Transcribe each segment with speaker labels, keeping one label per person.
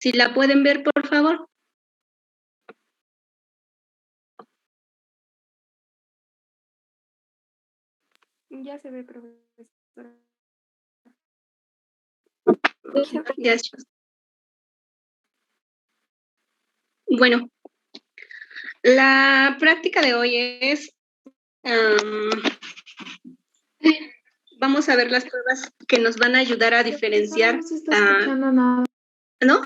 Speaker 1: Si la pueden ver, por favor.
Speaker 2: Ya se ve, profesora.
Speaker 1: Gracias. Bueno, la práctica de hoy es, vamos a ver las pruebas que nos van a ayudar a diferenciar.
Speaker 2: No se está escuchando nada.
Speaker 1: ¿No?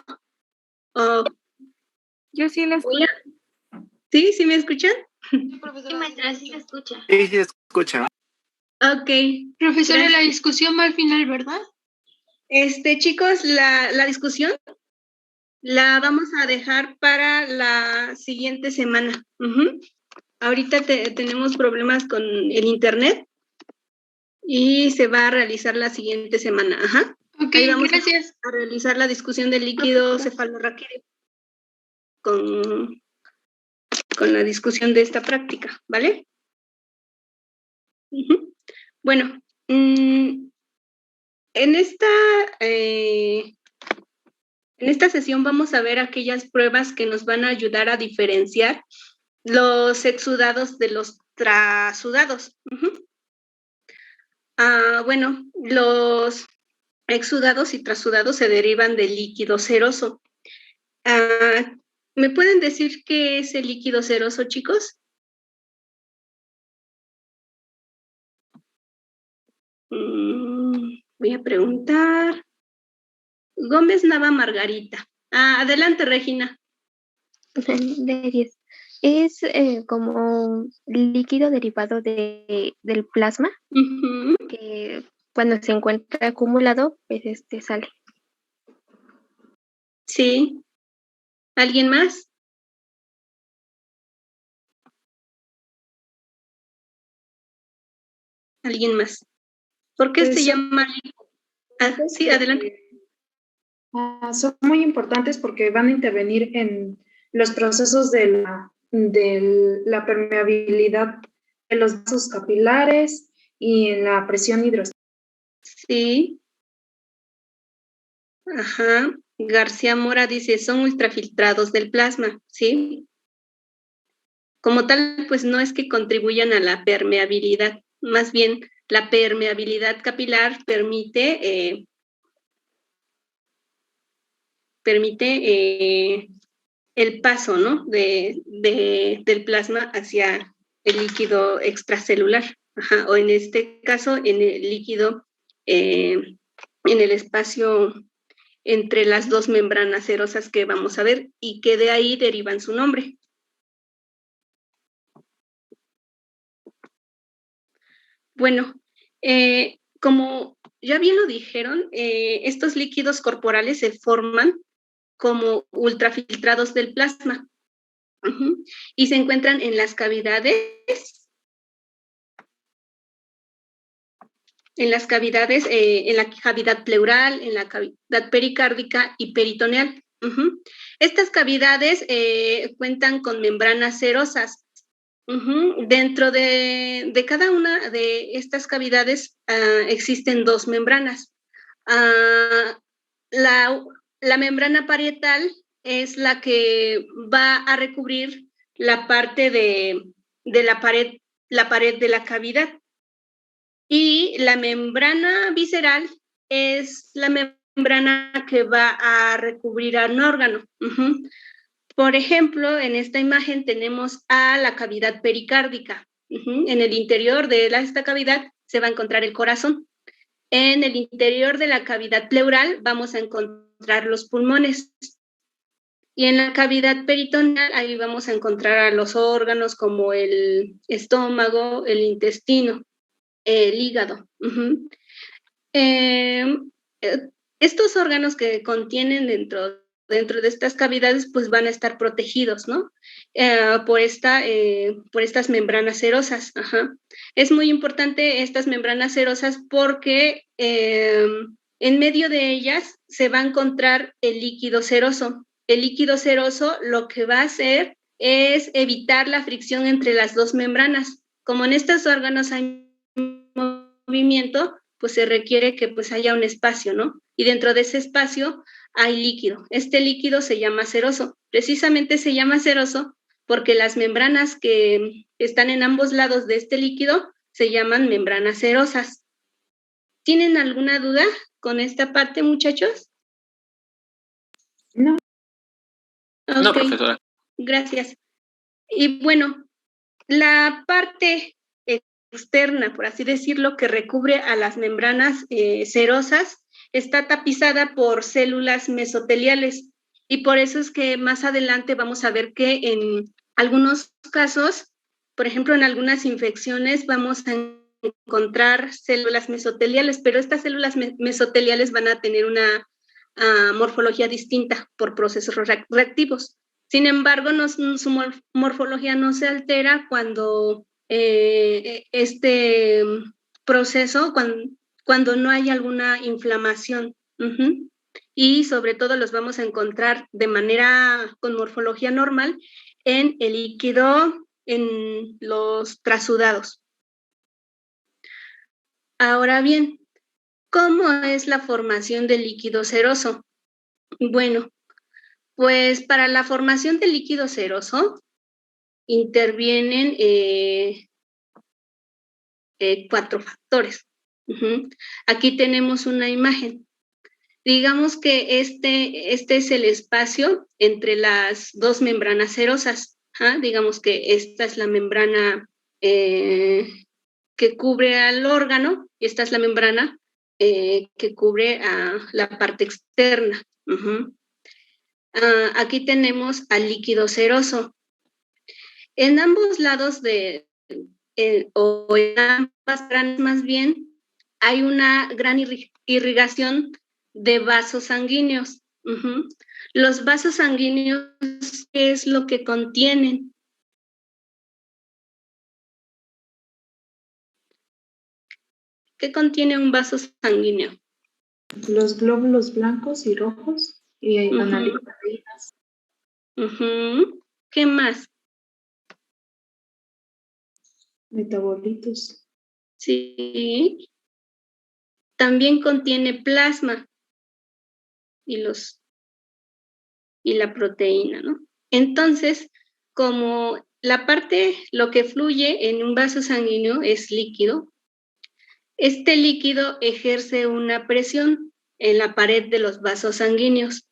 Speaker 2: Yo sí la escucho.
Speaker 1: ¿Sí? ¿Sí me escuchan?
Speaker 3: Sí, profesora. Sí, maestra, sí se escucha.
Speaker 4: Sí, se escucha.
Speaker 1: Ok.
Speaker 3: Profesora, la discusión va al final, ¿verdad?
Speaker 1: Chicos, la discusión la vamos a dejar para la siguiente semana. Ahorita tenemos problemas con el internet y se va a realizar la siguiente semana. Ajá.
Speaker 3: Ok,
Speaker 1: ahí vamos
Speaker 3: gracias.
Speaker 1: a realizar la discusión del líquido cefalorraquídeo con la discusión de esta práctica, ¿vale? Bueno, en esta sesión vamos a ver aquellas pruebas que nos van a ayudar a diferenciar los exudados de los trasudados. Bueno, los exudados y trasudados se derivan del líquido seroso. ¿Me pueden decir qué es el líquido seroso, chicos? Voy a preguntar. Gómez Nava Margarita. Adelante, Regina.
Speaker 5: De 10. Es como líquido derivado del plasma, que cuando se encuentra acumulado, pues sale.
Speaker 1: Sí. ¿Alguien más? ¿Alguien más? ¿Por qué se llama? Sí, adelante.
Speaker 6: Son muy importantes porque van a intervenir en los procesos de la permeabilidad de los vasos capilares y en la presión hidrostática.
Speaker 1: Sí. Ajá. García Mora dice, son ultrafiltrados del plasma, ¿sí? Como tal, pues no es que contribuyan a la permeabilidad, más bien la permeabilidad capilar permite el paso, ¿no? del plasma hacia el líquido extracelular, o en este caso, en el líquido, en el espacio entre las dos membranas serosas que vamos a ver y que de ahí derivan su nombre. Bueno, como ya bien lo dijeron, estos líquidos corporales se forman como ultrafiltrados del plasma y se encuentran en las cavidades, en la cavidad pleural, en la cavidad pericárdica y peritoneal. Estas cavidades cuentan con membranas serosas. Dentro de cada una de estas cavidades existen dos membranas. La membrana parietal es la que va a recubrir la parte de la pared de la cavidad. Y la membrana visceral es la membrana que va a recubrir a un órgano. Por ejemplo, en esta imagen tenemos a la cavidad pericárdica. En el interior de esta cavidad se va a encontrar el corazón. En el interior de la cavidad pleural vamos a encontrar los pulmones. Y en la cavidad peritoneal ahí vamos a encontrar a los órganos como el estómago, el intestino, el hígado. Estos órganos que contienen dentro de estas cavidades, pues van a estar protegidos, ¿no? Por estas membranas serosas. Es muy importante estas membranas serosas porque en medio de ellas se va a encontrar el líquido seroso. El líquido seroso lo que va a hacer es evitar la fricción entre las dos membranas. Como en estos órganos hay movimiento, pues se requiere que pues haya un espacio, ¿no? Y dentro de ese espacio hay líquido. Este líquido se llama seroso. Precisamente se llama seroso porque las membranas que están en ambos lados de este líquido se llaman membranas serosas. ¿Tienen alguna duda con esta parte, muchachos?
Speaker 6: No.
Speaker 1: Okay.
Speaker 4: No, profesora.
Speaker 1: Gracias. Y bueno, la parte externa, por así decirlo, que recubre a las membranas serosas, está tapizada por células mesoteliales. Y por eso es que más adelante vamos a ver que en algunos casos, por ejemplo, en algunas infecciones vamos a encontrar células mesoteliales, pero estas células mesoteliales van a tener una morfología distinta por procesos reactivos. Sin embargo, su morfología no se altera cuando este proceso, cuando no hay alguna inflamación. Y sobre todo los vamos a encontrar de manera con morfología normal en el líquido, en los trasudados. Ahora bien, ¿cómo es la formación del líquido seroso? Bueno, pues para la formación del líquido seroso intervienen 4 factores. Aquí tenemos una imagen. Digamos que este es el espacio entre las dos membranas serosas. Digamos que esta es la membrana que cubre al órgano y esta es la membrana que cubre a la parte externa. Aquí tenemos al líquido seroso. En ambos lados o en ambas membranas más bien, hay una gran irrigación de vasos sanguíneos. Los vasos sanguíneos, ¿qué es lo que contienen? ¿Qué contiene un vaso sanguíneo?
Speaker 6: Los glóbulos blancos y rojos y hay proteínas.
Speaker 1: ¿Qué más?
Speaker 6: Metabolitos.
Speaker 1: Sí. También contiene plasma y la proteína, ¿no? Entonces, como lo que fluye en un vaso sanguíneo es líquido, este líquido ejerce una presión en la pared de los vasos sanguíneos.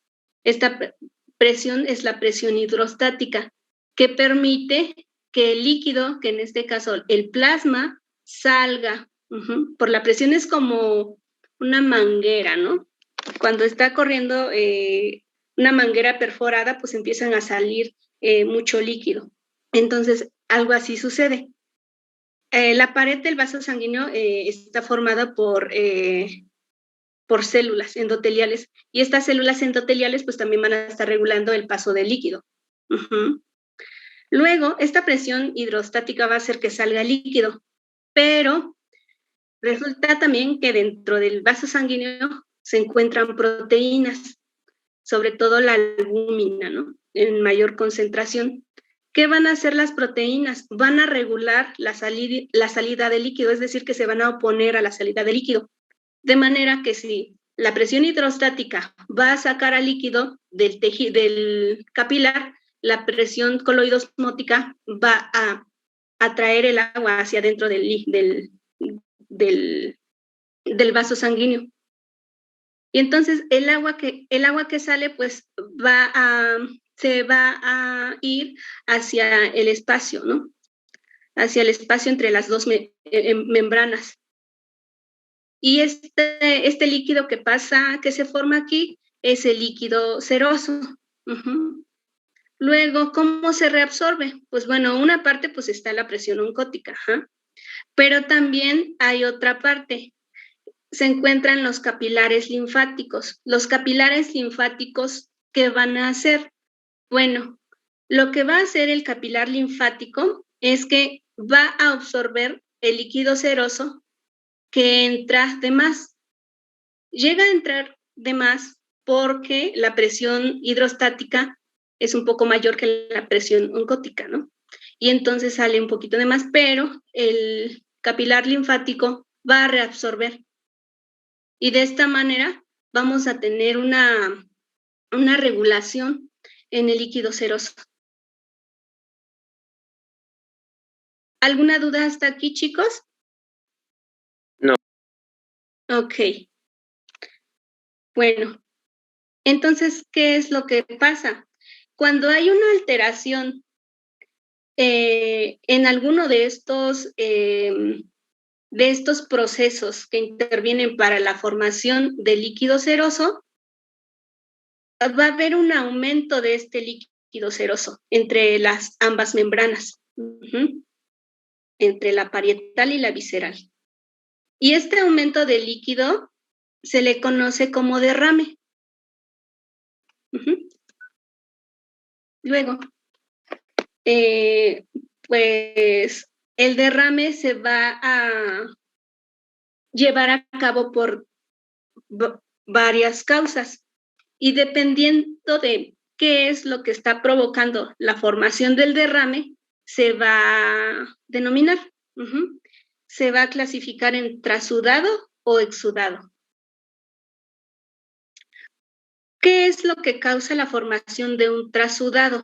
Speaker 1: Esta presión es la presión hidrostática, que permite que el líquido, que en este caso el plasma, salga. Por la presión es como una manguera, ¿no? Cuando está corriendo una manguera perforada, pues empiezan a salir mucho líquido. Entonces, algo así sucede. La pared del vaso sanguíneo está formada por células endoteliales y estas células endoteliales pues también van a estar regulando el paso del líquido. Luego, esta presión hidrostática va a hacer que salga líquido, pero resulta también que dentro del vaso sanguíneo se encuentran proteínas, sobre todo la albúmina, ¿no? En mayor concentración. ¿Qué van a hacer las proteínas? Van a regular la salida de líquido, es decir, que se van a oponer a la salida de líquido. De manera que si la presión hidrostática va a sacar al líquido del capilar, la presión coloidosmótica va a atraer el agua hacia adentro del vaso sanguíneo. Y entonces el agua que sale pues se va a ir hacia el espacio, ¿no? Hacia el espacio entre las dos membranas. Y este líquido que se forma aquí, es el líquido seroso. Luego, ¿cómo se reabsorbe? Pues bueno, una parte pues está la presión oncótica, pero también hay otra parte. Se encuentran los capilares linfáticos. Los capilares linfáticos, ¿qué van a hacer? Bueno, lo que va a hacer el capilar linfático es que va a absorber el líquido seroso que entra de más. Llega a entrar de más porque la presión hidrostática es un poco mayor que la presión oncótica, ¿no? Y entonces sale un poquito de más, pero el capilar linfático va a reabsorber. Y de esta manera vamos a tener una una regulación en el líquido seroso. ¿Alguna duda hasta aquí, chicos?
Speaker 4: No.
Speaker 1: Ok. Bueno, entonces, ¿qué es lo que pasa? Cuando hay una alteración en alguno de estos procesos que intervienen para la formación del líquido seroso, va a haber un aumento de este líquido seroso entre ambas membranas, entre la parietal y la visceral. Y este aumento de líquido se le conoce como derrame. Luego, pues el derrame se va a llevar a cabo por varias causas y dependiendo de qué es lo que está provocando la formación del derrame, se va a denominar, se va a clasificar en trasudado o exudado. ¿Qué es lo que causa la formación de un trasudado?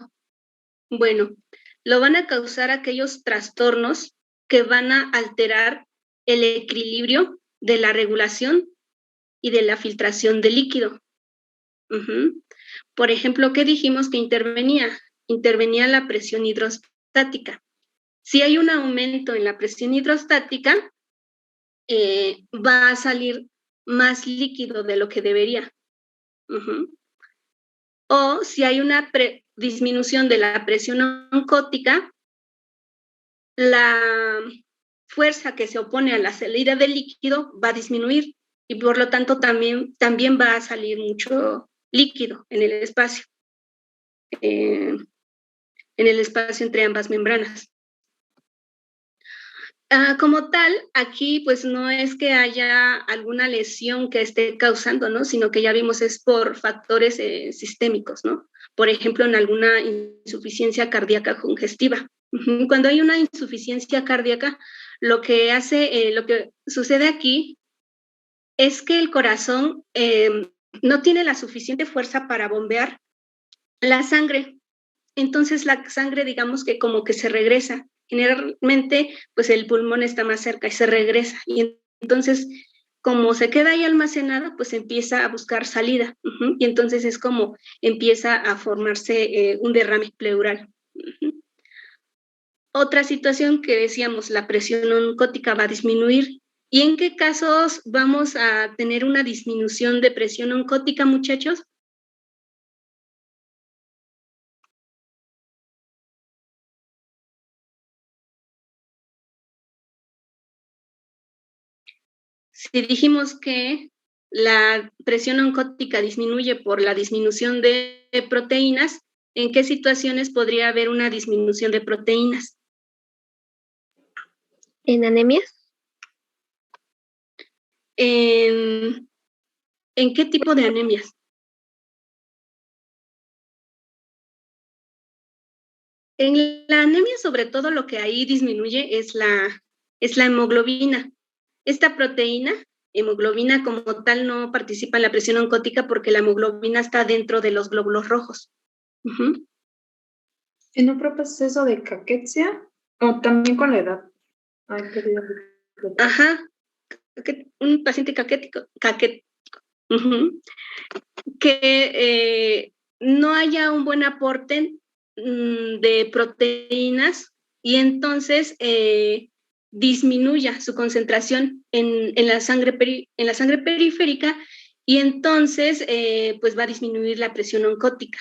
Speaker 1: Bueno, lo van a causar aquellos trastornos que van a alterar el equilibrio de la regulación y de la filtración de líquido. Por ejemplo, ¿qué dijimos que intervenía? Intervenía la presión hidrostática. Si hay un aumento en la presión hidrostática, va a salir más líquido de lo que debería. O si hay una disminución de la presión oncótica, la fuerza que se opone a la salida del líquido va a disminuir y por lo tanto también va a salir mucho líquido en el espacio entre ambas membranas. Como tal, aquí pues no es que haya alguna lesión que esté causando, ¿no? Sino que ya vimos es por factores sistémicos, ¿no? Por ejemplo, en alguna insuficiencia cardíaca congestiva. Cuando hay una insuficiencia cardíaca, lo que sucede aquí es que el corazón no tiene la suficiente fuerza para bombear la sangre. Entonces la sangre, digamos que como que se regresa. Generalmente, pues el pulmón está más cerca y se regresa. Y entonces, como se queda ahí almacenado, pues empieza a buscar salida. Y entonces es como empieza a formarse un derrame pleural. Otra situación que decíamos, la presión oncótica va a disminuir. ¿Y en qué casos vamos a tener una disminución de presión oncótica, muchachos? Si dijimos que la presión oncótica disminuye por la disminución de proteínas, ¿en qué situaciones podría haber una disminución de proteínas?
Speaker 5: ¿En anemias?
Speaker 1: ¿En qué tipo de anemias? En la anemia, sobre todo, lo que ahí disminuye es la hemoglobina. Esta proteína, hemoglobina como tal, no participa en la presión oncótica porque la hemoglobina está dentro de los glóbulos rojos.
Speaker 6: ¿En un proceso de caquexia o también con la edad?
Speaker 1: Ajá, un paciente caquético, que no haya un buen aporte de proteínas y entonces disminuya su concentración en la sangre periférica y entonces pues va a disminuir la presión oncótica.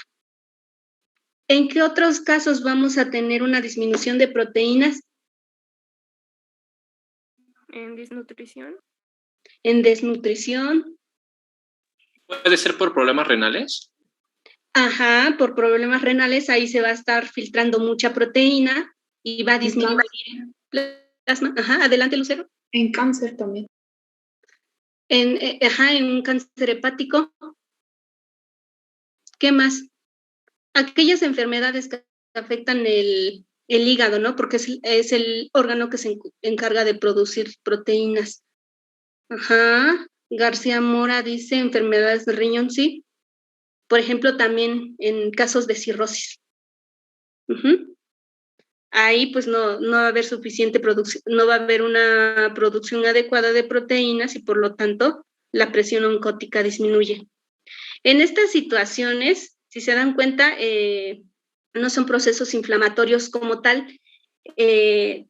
Speaker 1: ¿En qué otros casos vamos a tener una disminución de proteínas?
Speaker 2: En desnutrición.
Speaker 1: En desnutrición.
Speaker 4: ¿Puede ser por problemas renales?
Speaker 1: Ajá, por problemas renales, ahí se va a estar filtrando mucha proteína y va a disminuir plasma. Ajá, adelante, Lucero.
Speaker 6: En cáncer también.
Speaker 1: En un cáncer hepático. ¿Qué más? Aquellas enfermedades que afectan el hígado, ¿no? Porque es el órgano que se encarga de producir proteínas. Ajá. García Mora dice enfermedades de riñón, sí. por ejemplo, también en casos de cirrosis. Ahí pues no va a haber suficiente producción, no va a haber una producción adecuada de proteínas y por lo tanto la presión oncótica disminuye. En estas situaciones, si se dan cuenta, no son procesos inflamatorios como tal de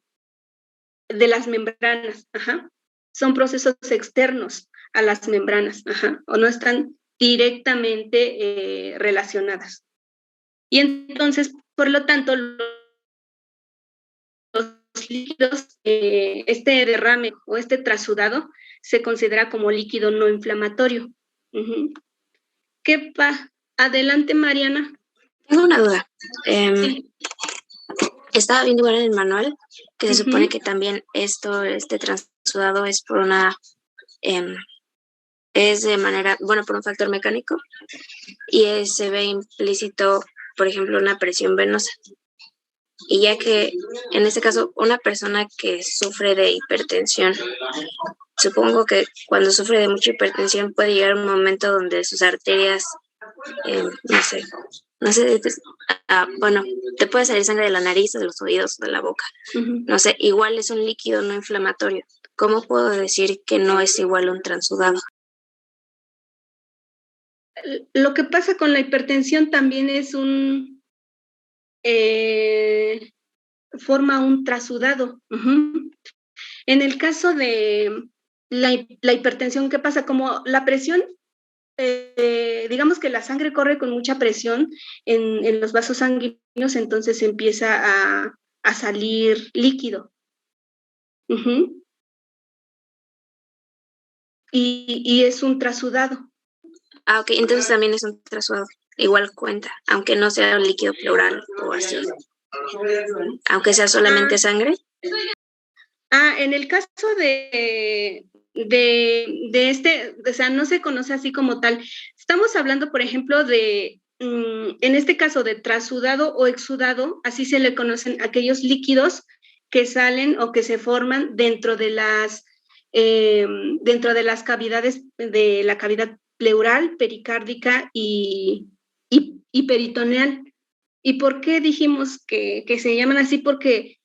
Speaker 1: las membranas, son procesos externos a las membranas, o no están directamente relacionadas. Y entonces, por lo tanto, los líquidos, este derrame o este trasudado se considera como líquido no inflamatorio. Adelante, Mariana.
Speaker 7: Tengo una duda.
Speaker 1: Sí.
Speaker 7: Estaba viendo igual en el manual que se supone que también este trasudado es por una... es de manera, por un factor mecánico y se ve implícito, por ejemplo, una presión venosa. Y ya que, en este caso, una persona que sufre de hipertensión, supongo que cuando sufre de mucha hipertensión puede llegar un momento donde sus arterias, no sé, te puede salir sangre de la nariz, de los oídos, de la boca. No sé, igual es un líquido no inflamatorio. ¿Cómo puedo decir que no es igual un transudado?
Speaker 1: Lo que pasa con la hipertensión también es forma un trasudado. En el caso de la hipertensión, ¿qué pasa? Como la presión, digamos que la sangre corre con mucha presión en los vasos sanguíneos, entonces empieza a salir líquido. Y es un trasudado.
Speaker 7: Ah, ok, entonces también es un trasudado. Igual cuenta, aunque no sea un líquido pleural o así. Aunque sea solamente sangre.
Speaker 1: En el caso de este, o sea, no se conoce así como tal. Estamos hablando, por ejemplo, en este caso de trasudado o exudado, así se le conocen aquellos líquidos que salen o que se forman dentro de las cavidades de la cavidad pleural, pericárdica y peritoneal. ¿Y por qué dijimos que se llaman así? Porque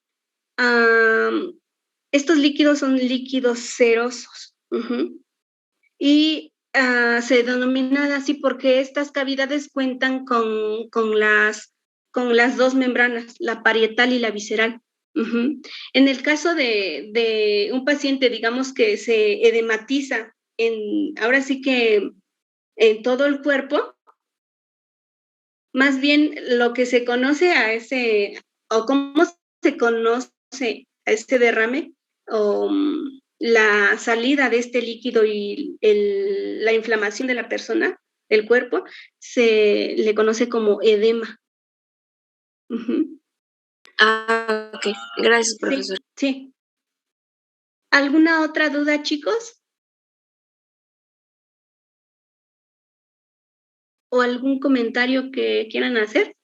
Speaker 1: estos líquidos son líquidos serosos. Y se denominan así porque estas cavidades cuentan con las dos membranas, la parietal y la visceral. En el caso de un paciente, digamos que se edematiza ahora sí que en todo el cuerpo, más bien lo que se conoce o cómo se conoce a este derrame, o la salida de este líquido y la inflamación de la persona, del cuerpo, se le conoce como edema.
Speaker 7: Ok. Gracias, profesor.
Speaker 1: Sí. ¿Alguna otra duda, chicos? ¿O algún comentario que quieran hacer?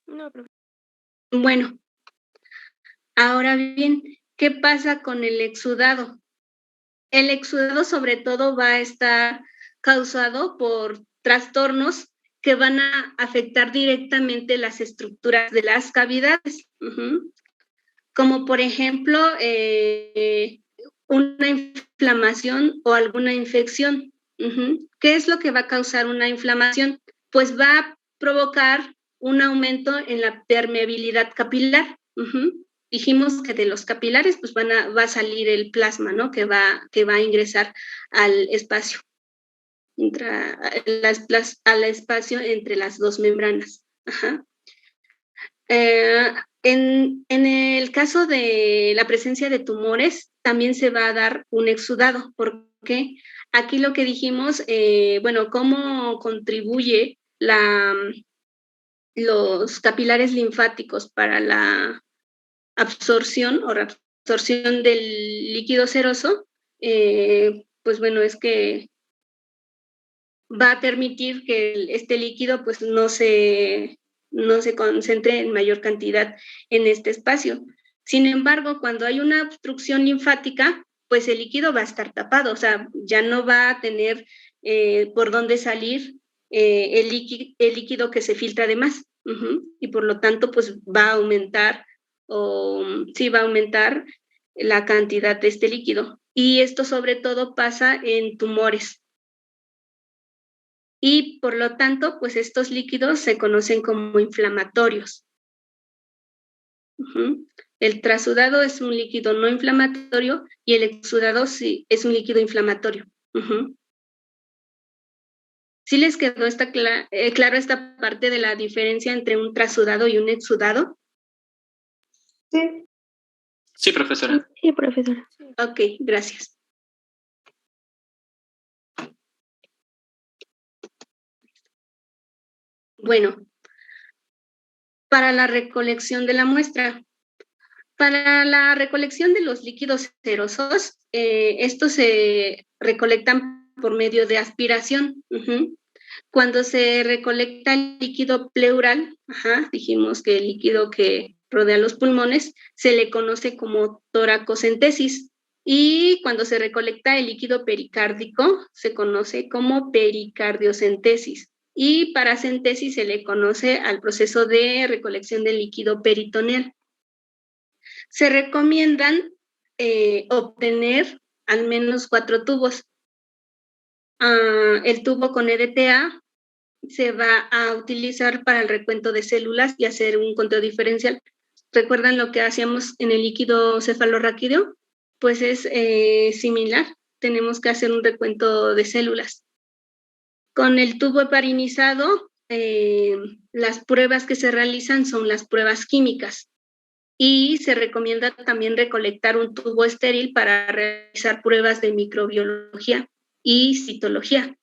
Speaker 2: No, profesor.
Speaker 1: Bueno, ahora bien, ¿qué pasa con el exudado? El exudado sobre todo va a estar causado por trastornos que van a afectar directamente las estructuras de las cavidades, como por ejemplo una inflamación o alguna infección. ¿Qué es lo que va a causar una inflamación? Pues va a provocar un aumento en la permeabilidad capilar. Dijimos que de los capilares pues va a salir el plasma, ¿no? Que va a ingresar al espacio, al espacio entre las dos membranas. En el caso de la presencia de tumores, también se va a dar un exudado. ¿Por qué? Aquí lo que dijimos, cómo contribuye los capilares linfáticos para la absorción o reabsorción del líquido seroso, es que va a permitir que este líquido pues no se concentre en mayor cantidad en este espacio. Sin embargo, cuando hay una obstrucción linfática, pues el líquido va a estar tapado, o sea, ya no va a tener por dónde salir el líquido que se filtra de más. Y por lo tanto, pues va a aumentar, va a aumentar la cantidad de este líquido. Y esto sobre todo pasa en tumores. Y por lo tanto, pues estos líquidos se conocen como inflamatorios. El trasudado es un líquido no inflamatorio y el exudado sí es un líquido inflamatorio. ¿Sí les quedó claro esta parte de la diferencia entre un trasudado y un exudado?
Speaker 6: Sí.
Speaker 4: Sí, profesora.
Speaker 5: Sí, profesora.
Speaker 1: Ok, gracias. Bueno, para la recolección de la muestra. Para la recolección de los líquidos cerosos, estos se recolectan por medio de aspiración. Cuando se recolecta el líquido pleural, dijimos que el líquido que rodea los pulmones se le conoce como toracocentesis. Y cuando se recolecta el líquido pericárdico, se conoce como pericardiocentesis. Y paracentesis se le conoce al proceso de recolección del líquido peritoneal. Se recomiendan obtener al menos 4 tubos. El tubo con EDTA se va a utilizar para el recuento de células y hacer un conteo diferencial. ¿Recuerdan lo que hacíamos en el líquido cefalorraquídeo? Pues es similar. Tenemos que hacer un recuento de células. Con el tubo heparinizado, las pruebas que se realizan son las pruebas químicas. Y se recomienda también recolectar un tubo estéril para realizar pruebas de microbiología y citología.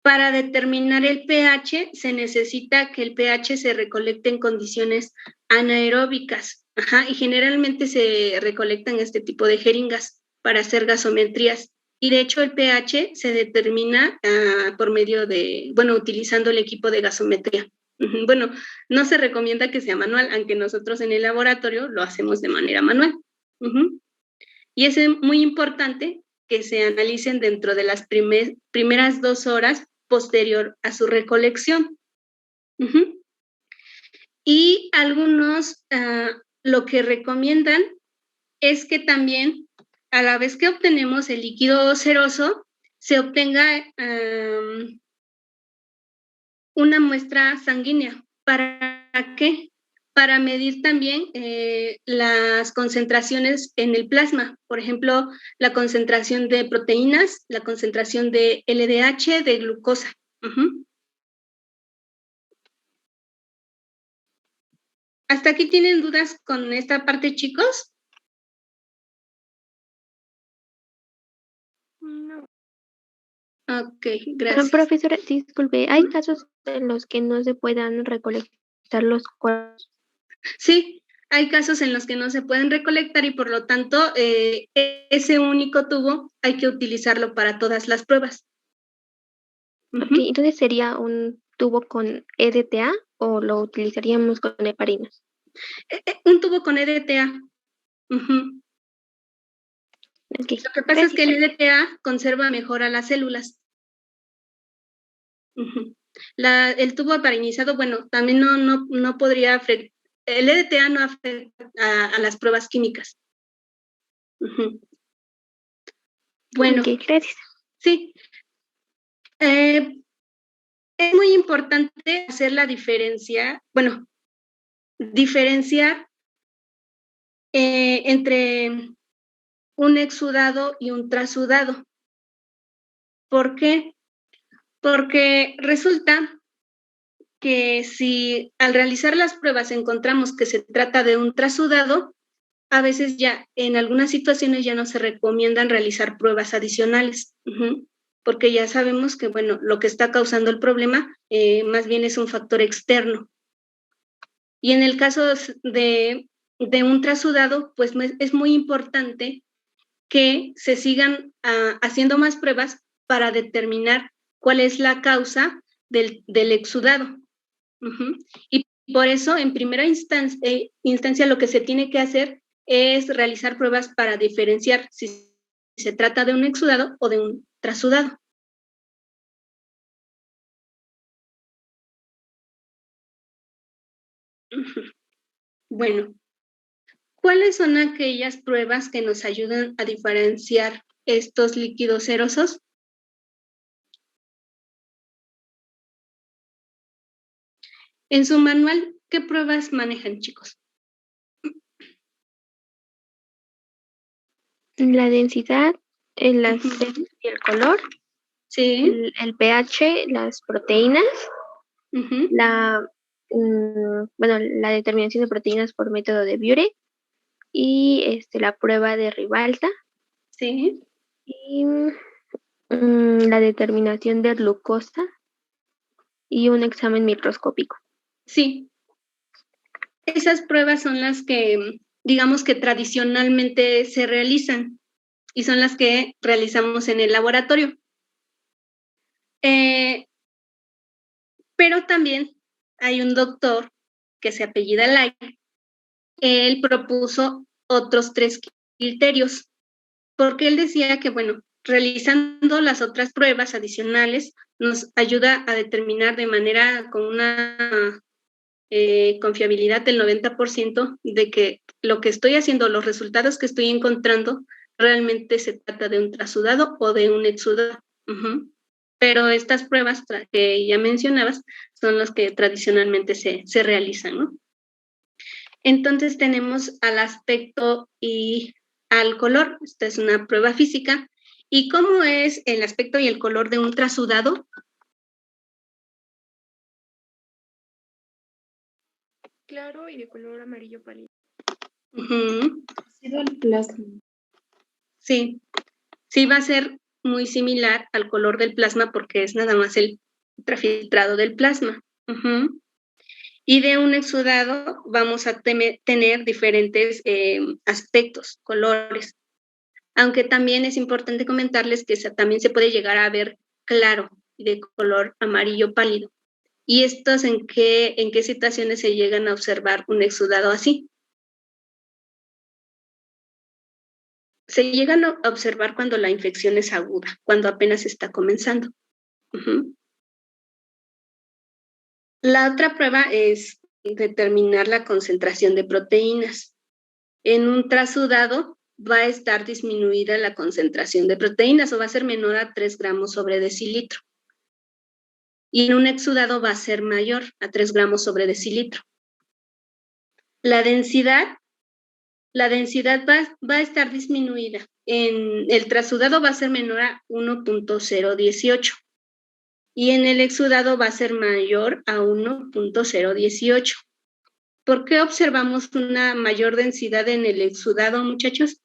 Speaker 1: Para determinar el pH, se necesita que el pH se recolecte en condiciones anaeróbicas. Y generalmente se recolectan este tipo de jeringas para hacer gasometrías. Y de hecho el pH se determina por medio de, utilizando el equipo de gasometría. Bueno, no se recomienda que sea manual, aunque nosotros en el laboratorio lo hacemos de manera manual. Y es muy importante que se analicen dentro de las primeras 2 horas posterior a su recolección. Y algunos lo que recomiendan es que también a la vez que obtenemos el líquido ceroso, se obtenga una muestra sanguínea. ¿Para qué? Para medir también las concentraciones en el plasma. Por ejemplo, la concentración de proteínas, la concentración de LDH, de glucosa. ¿Hasta aquí tienen dudas con esta parte, chicos?
Speaker 2: No.
Speaker 1: Ok, gracias.
Speaker 5: Profesora, disculpe, ¿hay casos en los que no se puedan recolectar los cuerpos?
Speaker 1: Sí, hay casos en los que no se pueden recolectar y por lo tanto ese único tubo hay que utilizarlo para todas las pruebas.
Speaker 5: Okay, entonces ¿sería un tubo con EDTA o lo utilizaríamos con heparinas?
Speaker 1: Un tubo con EDTA.
Speaker 5: Okay.
Speaker 1: Lo que pasa es que el EDTA conserva mejor a las células. El tubo heparinizado, también no podría afectar. El EDTA no afecta a las pruebas químicas. Bueno,
Speaker 5: okay, gracias.
Speaker 1: Sí. Es muy importante hacer la diferenciar entre un exudado y un trasudado. ¿Por qué? Porque resulta que si al realizar las pruebas encontramos que se trata de un trasudado, a veces ya en algunas situaciones ya no se recomiendan realizar pruebas adicionales, porque ya sabemos que, lo que está causando el problema más bien es un factor externo. Y en el caso de un trasudado, pues es muy importante que se sigan haciendo más pruebas para determinar cuál es la causa del exudado. Y por eso, en primera instancia, lo que se tiene que hacer es realizar pruebas para diferenciar si se trata de un exudado o de un trasudado. Bueno, ¿cuáles son aquellas pruebas que nos ayudan a diferenciar estos líquidos cerosos? En su manual, ¿qué pruebas manejan, chicos?
Speaker 5: La densidad, el acidez y el color,
Speaker 1: Sí.
Speaker 5: el pH, las proteínas, la determinación de proteínas por método de Buire y la prueba de Ribalta.
Speaker 1: Sí.
Speaker 5: Y la determinación de glucosa y un examen microscópico.
Speaker 1: Sí. Esas pruebas son las que, digamos que tradicionalmente se realizan y son las que realizamos en el laboratorio. Pero también hay un doctor que se apellida Lai. Él propuso otros 3 criterios, porque él decía que, bueno, realizando las otras pruebas adicionales nos ayuda a determinar de manera con una confiabilidad del 90% de que lo que estoy haciendo, los resultados que estoy encontrando, realmente se trata de un trasudado o de un exudado. Pero estas pruebas que ya mencionabas son las que tradicionalmente se realizan, ¿no? Entonces tenemos al aspecto y al color. Esta es una prueba física. ¿Y cómo es el aspecto y el color de un trasudado?
Speaker 2: Claro y de color amarillo pálido.
Speaker 6: Parecido al plasma.
Speaker 1: Sí, sí va a ser muy similar al color del plasma porque es nada más el ultrafiltrado del plasma. Y de un exudado vamos a tener diferentes aspectos, colores. Aunque también es importante comentarles que también se puede llegar a ver claro y de color amarillo pálido. ¿Y estos en qué situaciones se llegan a observar un exudado así? Se llegan a observar cuando la infección es aguda, cuando apenas está comenzando. La otra prueba es determinar la concentración de proteínas. En un trasudado va a estar disminuida la concentración de proteínas o va a ser menor a 3 gramos sobre decilitro. Y en un exudado va a ser mayor a 3 gramos sobre decilitro. La densidad va a estar disminuida. En el trasudado va a ser menor a 1.018 y en el exudado va a ser mayor a 1.018. ¿Por qué observamos una mayor densidad en el exudado, muchachos?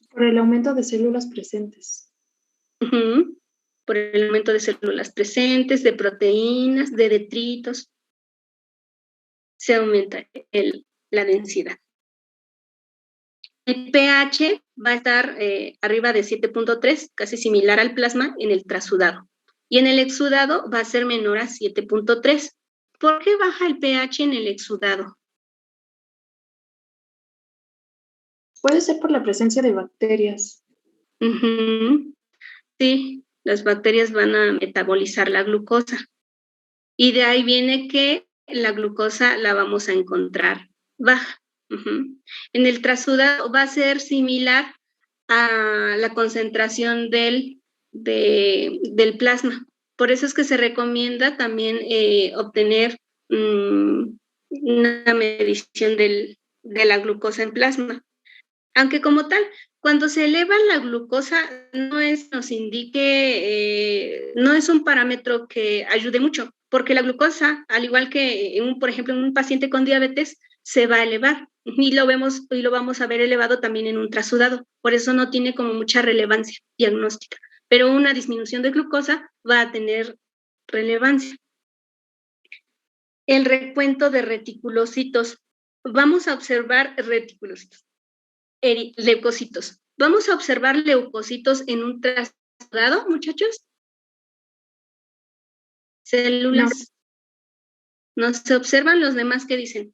Speaker 6: Por el aumento de células presentes.
Speaker 1: Por el aumento de células presentes, de proteínas, de detritos. Se aumenta la densidad. El pH va a estar arriba de 7.3, casi similar al plasma en el trasudado. Y en el exudado va a ser menor a 7.3. ¿Por qué baja el pH en el exudado?
Speaker 6: Puede ser por la presencia de bacterias.
Speaker 1: Sí, las bacterias van a metabolizar la glucosa. Y de ahí viene que la glucosa la vamos a encontrar baja. En el trasudado va a ser similar a la concentración del plasma. Por eso es que se recomienda también obtener una medición de la glucosa en plasma. Aunque como tal, cuando se eleva la glucosa no es un parámetro que ayude mucho, porque la glucosa, al igual que por ejemplo en un paciente con diabetes, se va a elevar y lo vamos a ver elevado también en un trasudado. Por eso no tiene como mucha relevancia diagnóstica, pero una disminución de glucosa va a tener relevancia. El recuento de reticulocitos. Vamos a observar reticulocitos. Leucocitos. ¿Vamos a observar leucocitos en un trasudado, muchachos? Células. No se observan los demás que dicen.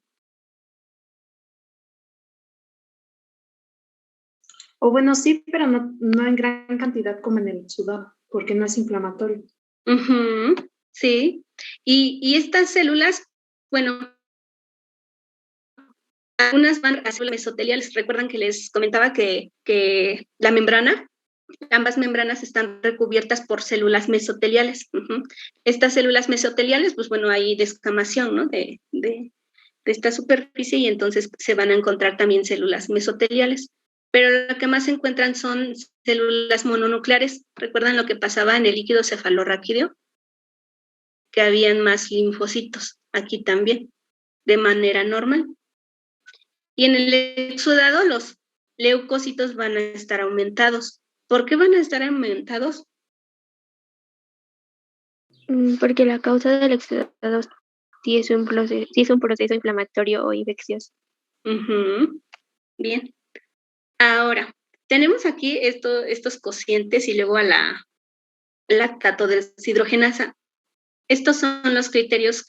Speaker 6: O bueno, sí, pero no en gran cantidad como en el exudado, porque no es inflamatorio.
Speaker 1: Ujú, sí. Y estas células, bueno, algunas van a células mesoteliales. Recuerdan que les comentaba que la membrana, ambas membranas están recubiertas por células mesoteliales. Uh-huh. Estas células mesoteliales, pues bueno, hay descamación, ¿no? De esta superficie y entonces se van a encontrar también células mesoteliales. Pero lo que más se encuentran son células mononucleares. ¿Recuerdan lo que pasaba en el líquido cefalorraquídeo? Que habían más linfocitos aquí también, de manera normal. Y en el exudado los leucocitos van a estar aumentados. ¿Por qué van a estar aumentados?
Speaker 5: Porque la causa del exudado sí es un proceso inflamatorio o infeccioso.
Speaker 1: Uh-huh. Bien. Ahora, tenemos aquí estos cocientes y luego a la lactato deshidrogenasa. Estos son los criterios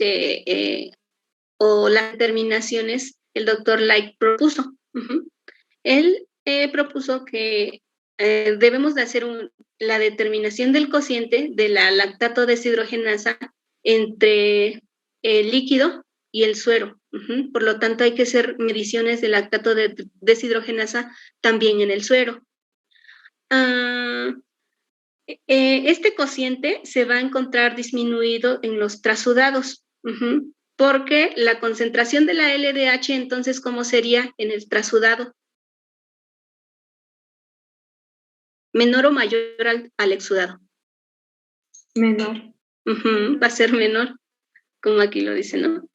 Speaker 1: o las determinaciones que el doctor Light propuso. Uh-huh. Él propuso que debemos de hacer la determinación del cociente de la lactato deshidrogenasa entre el líquido y el suero. Uh-huh. Por lo tanto, hay que hacer mediciones de lactato deshidrogenasa también en el suero. Este cociente se va a encontrar disminuido en los trasudados, uh-huh, porque la concentración de la LDH, entonces, ¿cómo sería en el trasudado? ¿Menor o mayor al exudado?
Speaker 6: Menor.
Speaker 1: Uh-huh, va a ser menor, como aquí lo dice, ¿no?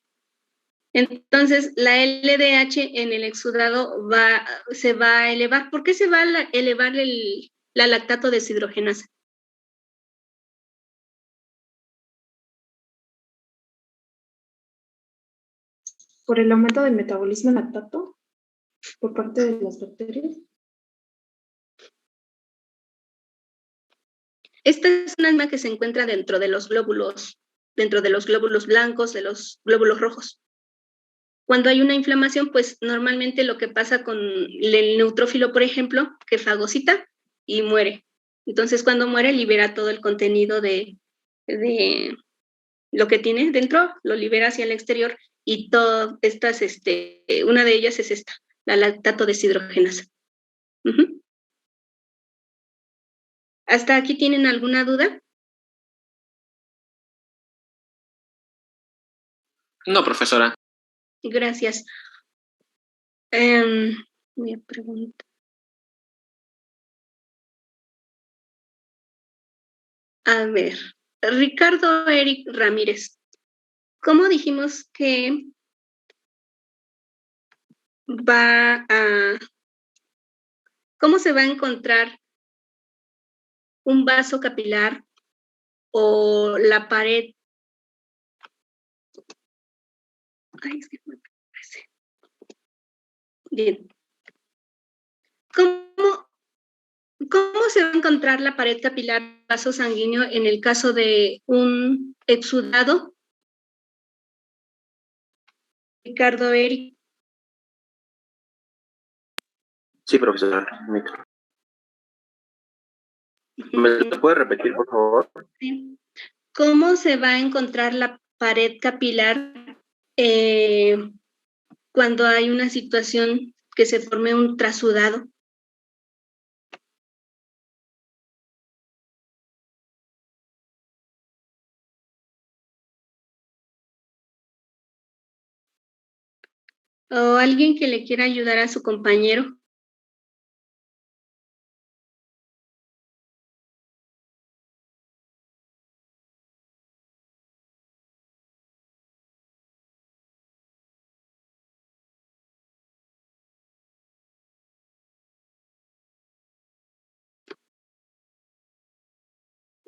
Speaker 1: Entonces, la LDH en el exudado se va a elevar. ¿Por qué se va a elevar la lactato deshidrogenasa?
Speaker 6: Por el aumento del metabolismo lactato por parte de las bacterias.
Speaker 1: Esta es una enzima que se encuentra dentro de los glóbulos blancos, de los glóbulos rojos. Cuando hay una inflamación, pues normalmente lo que pasa con el neutrófilo, por ejemplo, que fagocita y muere. Entonces, cuando muere, libera todo el contenido de lo que tiene dentro, lo libera hacia el exterior y todas estas, una de ellas es esta, la lactato deshidrogenasa. Uh-huh. ¿Hasta aquí tienen alguna duda?
Speaker 4: No, profesora.
Speaker 1: Gracias. Me pregunto. A ver, Ricardo Eric Ramírez, ¿cómo dijimos que cómo se va a encontrar un vaso capilar o la pared? Ay, es que me parece. Bien. ¿Cómo se va a encontrar la pared capilar vaso sanguíneo en el caso de un exudado? Ricardo Eric.
Speaker 8: Sí, profesora. ¿Me lo puede repetir, por favor?
Speaker 1: Sí. ¿Cómo se va a encontrar la pared capilar cuando hay una situación que se forme un trasudado? ¿O alguien que le quiera ayudar a su compañero?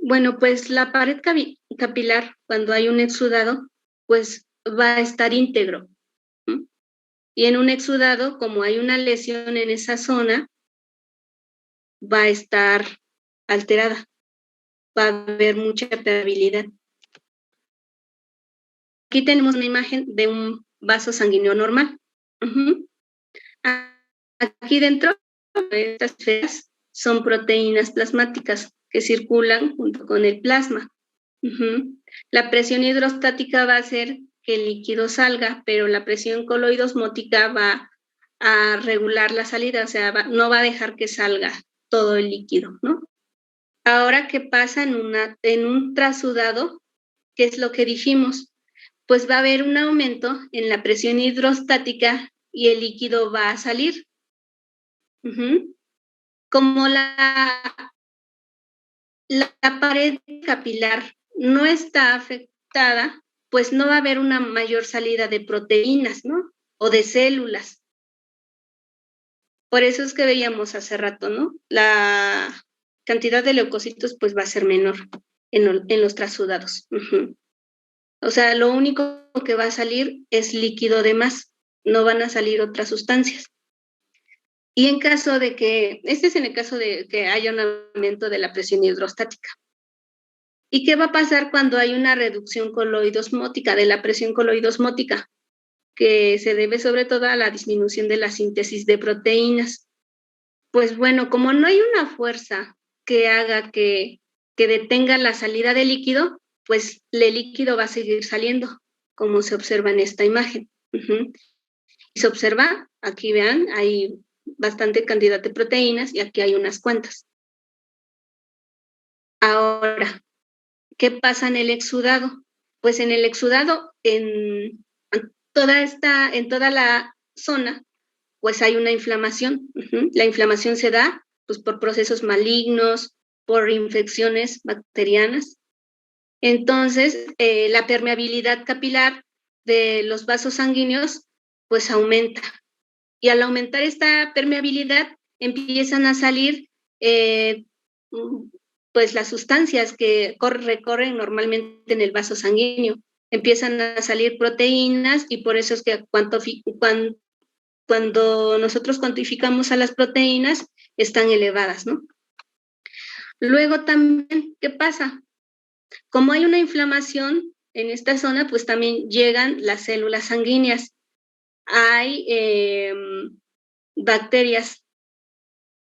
Speaker 1: Bueno, pues la pared capilar, cuando hay un exudado, pues va a estar íntegro. ¿Mm? Y en un exudado, como hay una lesión en esa zona, va a estar alterada, va a haber mucha permeabilidad. Aquí tenemos una imagen de un vaso sanguíneo normal. Aquí dentro de estas esferas son proteínas plasmáticas que circulan junto con el plasma. La presión hidrostática va a hacer que el líquido salga, pero la presión coloidosmótica va a regular la salida, o sea, no va a dejar que salga todo el líquido, ¿no? Ahora, ¿qué pasa en un trasudado? ¿Qué es lo que dijimos? Pues va a haber un aumento en la presión hidrostática y el líquido va a salir. Como la pared capilar no está afectada, pues no va a haber una mayor salida de proteínas, ¿no? O de células. Por eso es que veíamos hace rato, ¿no? La cantidad de leucocitos pues va a ser menor en los trasudados. O sea, lo único que va a salir es líquido de más, no van a salir otras sustancias. Y en caso de que, este es en el caso de que haya un aumento de la presión hidrostática. ¿Y qué va a pasar cuando hay una reducción coloidosmótica, de la presión coloidosmótica? Que se debe sobre todo a la disminución de la síntesis de proteínas. Pues bueno, como no hay una fuerza que haga que detenga la salida de líquido, pues el líquido va a seguir saliendo, como se observa en esta imagen. Y se observa, aquí vean, hay bastante cantidad de proteínas y aquí hay unas cuantas. Ahora, ¿qué pasa en el exudado? Pues en el exudado, en toda la zona, pues hay una inflamación. La inflamación se da pues, por procesos malignos, por infecciones bacterianas. Entonces, la permeabilidad capilar de los vasos sanguíneos pues aumenta. Y al aumentar esta permeabilidad, empiezan a salir pues las sustancias que recorren normalmente en el vaso sanguíneo. Empiezan a salir proteínas y por eso es que cuando nosotros cuantificamos a las proteínas, están elevadas, ¿no? Luego también, ¿qué pasa? Como hay una inflamación en esta zona, pues también llegan las células sanguíneas. Hay bacterias.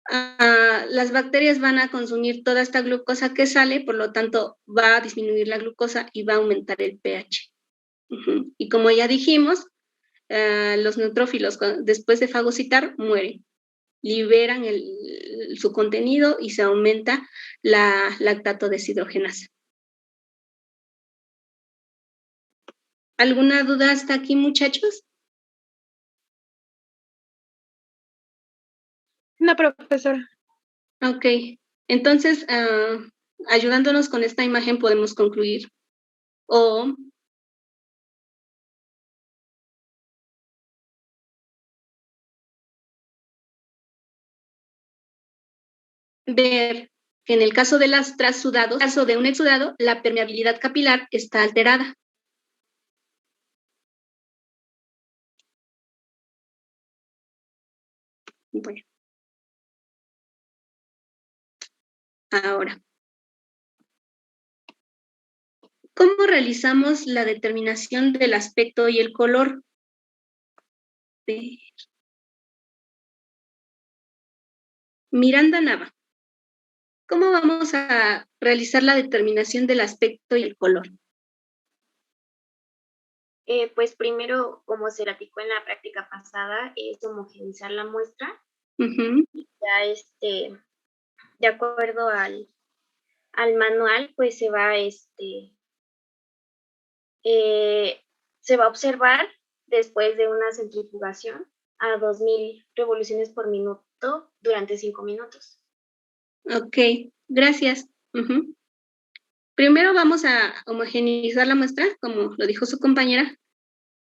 Speaker 1: Las bacterias van a consumir toda esta glucosa que sale, por lo tanto va a disminuir la glucosa y va a aumentar el pH. Y como ya dijimos, los neutrófilos después de fagocitar mueren, liberan su contenido y se aumenta la lactato deshidrogenasa. ¿Alguna duda hasta aquí, muchachos?
Speaker 2: No, profesora.
Speaker 1: Ok, entonces, ayudándonos con esta imagen podemos concluir. O ver que en el caso de las trasudados, en el caso de un exudado, la permeabilidad capilar está alterada. Bueno. Ahora, ¿cómo realizamos la determinación del aspecto y el color? Miranda Nava, ¿cómo vamos a realizar la determinación del aspecto y el color?
Speaker 7: Pues primero, como se platicó en la práctica pasada, es homogeneizar la muestra. Ya de acuerdo al manual, pues se va a observar después de una centrifugación a 2000 revoluciones por minuto durante 5 minutos.
Speaker 1: Ok, gracias. Primero vamos a homogeneizar la muestra, como lo dijo su compañera,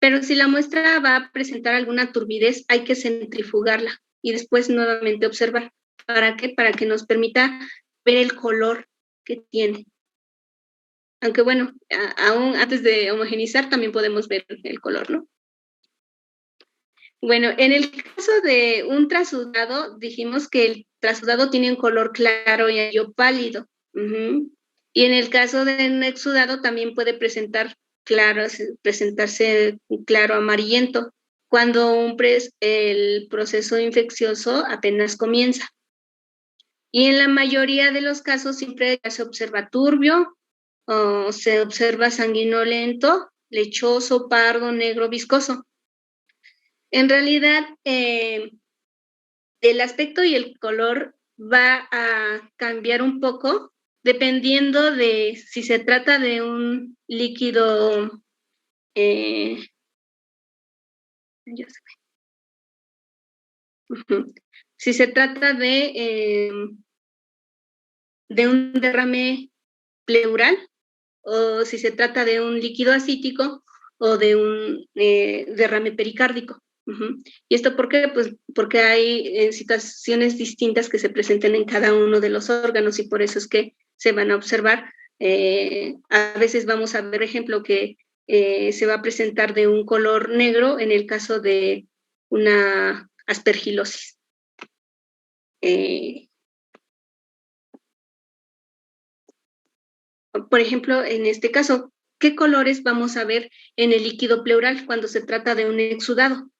Speaker 1: pero si la muestra va a presentar alguna turbidez, hay que centrifugarla y después nuevamente observar. ¿Para qué? Para que nos permita ver el color que tiene. Aunque bueno, aún antes de homogeneizar también podemos ver el color, ¿no? Bueno, en el caso de un trasudado, dijimos que el trasudado tiene un color claro y anillo pálido. Y en el caso de un exudado también puede presentar claro, presentarse claro amarillento, cuando el proceso infeccioso apenas comienza. Y en la mayoría de los casos siempre se observa turbio, o se observa sanguinolento, lechoso, pardo, negro, viscoso. En realidad, el aspecto y el color va a cambiar un poco dependiendo de si se trata de un líquido, si se trata de un derrame pleural, o si se trata de un líquido acítico o de un derrame pericárdico. ¿Y esto por qué? Pues porque hay situaciones distintas que se presentan en cada uno de los órganos y por eso es que se van a observar. A veces vamos a ver, ejemplo, que se va a presentar de un color negro en el caso de una aspergilosis. Por ejemplo, en este caso, ¿qué colores vamos a ver en el líquido pleural cuando se trata de un exudado?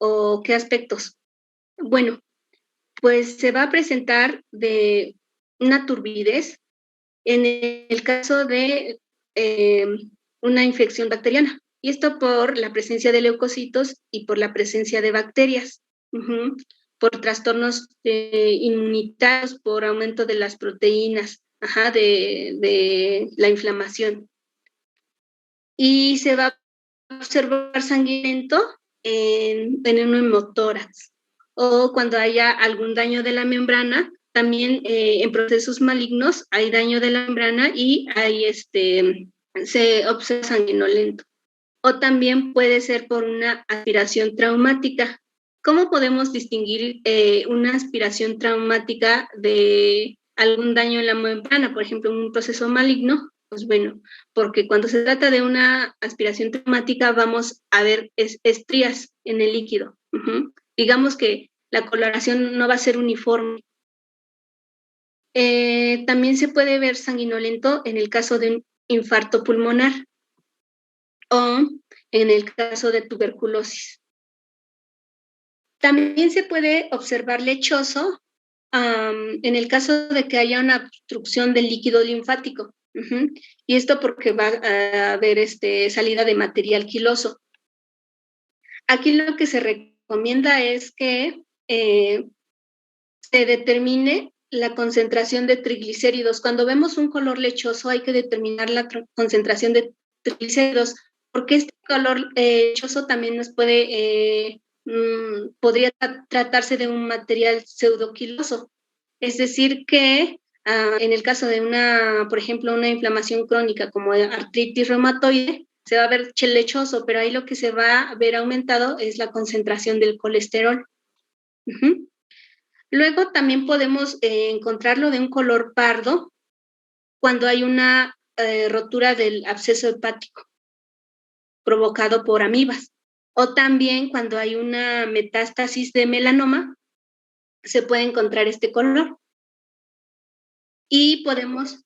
Speaker 1: ¿O qué aspectos? Bueno, pues se va a presentar de una turbidez en el caso de una infección bacteriana. Y esto por la presencia de leucocitos y por la presencia de bacterias. Por trastornos inmunitarios, por aumento de las proteínas, de la inflamación. Y se va a observar sanguinento en un hemotórax, o cuando haya algún daño de la membrana, también en procesos malignos hay daño de la membrana y hay se observa sanguinolento. O también puede ser por una aspiración traumática. ¿Cómo podemos distinguir una aspiración traumática de algún daño en la membrana? Por ejemplo, un proceso maligno. Pues bueno, porque cuando se trata de una aspiración traumática vamos a ver estrías en el líquido. Digamos que la coloración no va a ser uniforme. También se puede ver sanguinolento en el caso de un infarto pulmonar o en el caso de tuberculosis. También se puede observar lechoso en el caso de que haya una obstrucción del líquido linfático. Y esto porque va a haber salida de material quiloso. Aquí lo que se recomienda es que se determine la concentración de triglicéridos. Cuando vemos un color lechoso hay que determinar la concentración de triglicéridos, porque este color lechoso también nos podría tratarse de un material pseudoquiloso. Es decir que en el caso de por ejemplo, una inflamación crónica como artritis reumatoide, se va a ver lechoso, pero ahí lo que se va a ver aumentado es la concentración del colesterol. Luego también podemos encontrarlo de un color pardo cuando hay una rotura del absceso hepático provocado por amibas. O también cuando hay una metástasis de melanoma, se puede encontrar este color. Y podemos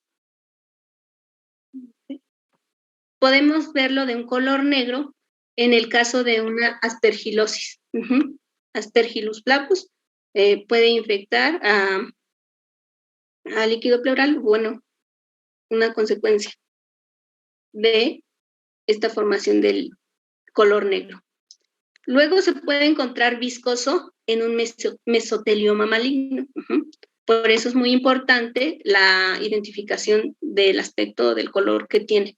Speaker 1: verlo de un color negro en el caso de una aspergilosis. Aspergillus flavus puede infectar al líquido pleural, bueno, una consecuencia de esta formación del color negro. Luego se puede encontrar viscoso en un mesotelioma maligno. Por eso es muy importante la identificación del aspecto del color que tiene.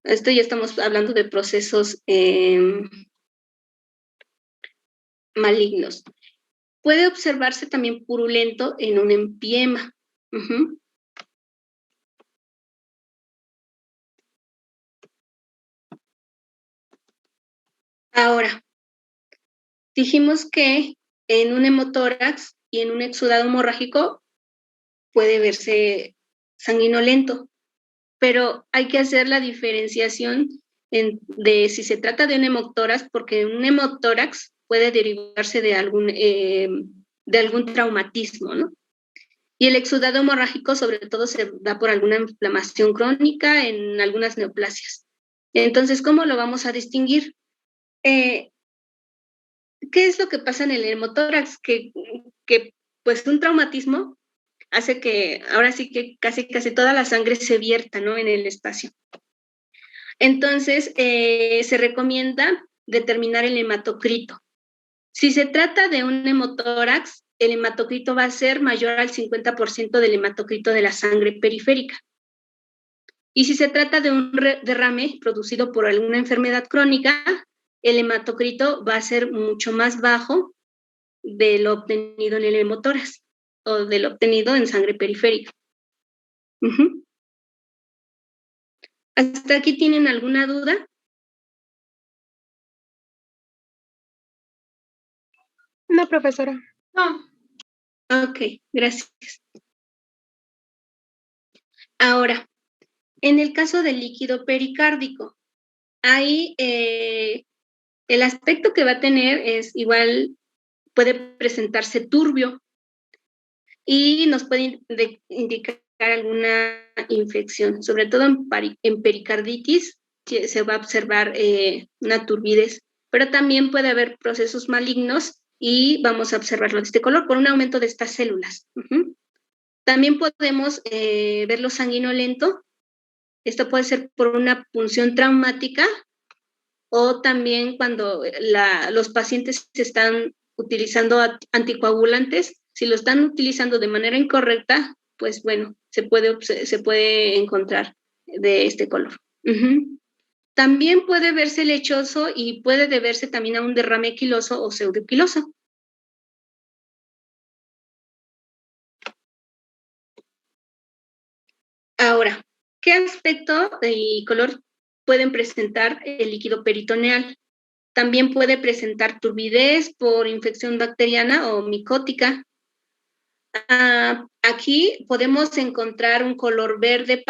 Speaker 1: Esto ya estamos hablando de procesos malignos. Puede observarse también purulento en un empiema. Ahora, dijimos que en un hemotórax y en un exudado hemorrágico puede verse sanguinolento, pero hay que hacer la diferenciación de si se trata de un hemotórax, porque un hemotórax puede derivarse de algún traumatismo, ¿no? Y el exudado hemorrágico sobre todo se da por alguna inflamación crónica en algunas neoplasias. Entonces, ¿cómo lo vamos a distinguir? ¿Qué es lo que pasa en el hemotórax? Que pues un traumatismo hace que ahora sí que casi toda la sangre se vierta, ¿no?, en el espacio. Entonces, se recomienda determinar el hematocrito. Si se trata de un hemotórax, el hematocrito va a ser mayor al 50% del hematocrito de la sangre periférica. Y si se trata de un derrame producido por alguna enfermedad crónica, el hematocrito va a ser mucho más bajo de lo obtenido en el hemotórax o de lo obtenido en sangre periférica. ¿Hasta aquí tienen alguna duda?
Speaker 2: No, profesora.
Speaker 6: No.
Speaker 1: Ok, gracias. Ahora, en el caso del líquido pericárdico, ahí el aspecto que va a tener es igual, puede presentarse turbio y nos puede indicar alguna infección, sobre todo en pericarditis se va a observar una turbidez, pero también puede haber procesos malignos y vamos a observarlo de este color por un aumento de estas células. También podemos verlo sanguinolento. Esto puede ser por una punción traumática o también cuando los pacientes están utilizando anticoagulantes. Si lo están utilizando de manera incorrecta, pues bueno, se puede encontrar de este color. También puede verse lechoso y puede deberse también a un derrame quiloso o pseudoquiloso. Ahora, ¿qué aspecto y color pueden presentar el líquido peritoneal? También puede presentar turbidez por infección bacteriana o micótica. Aquí podemos encontrar un color verde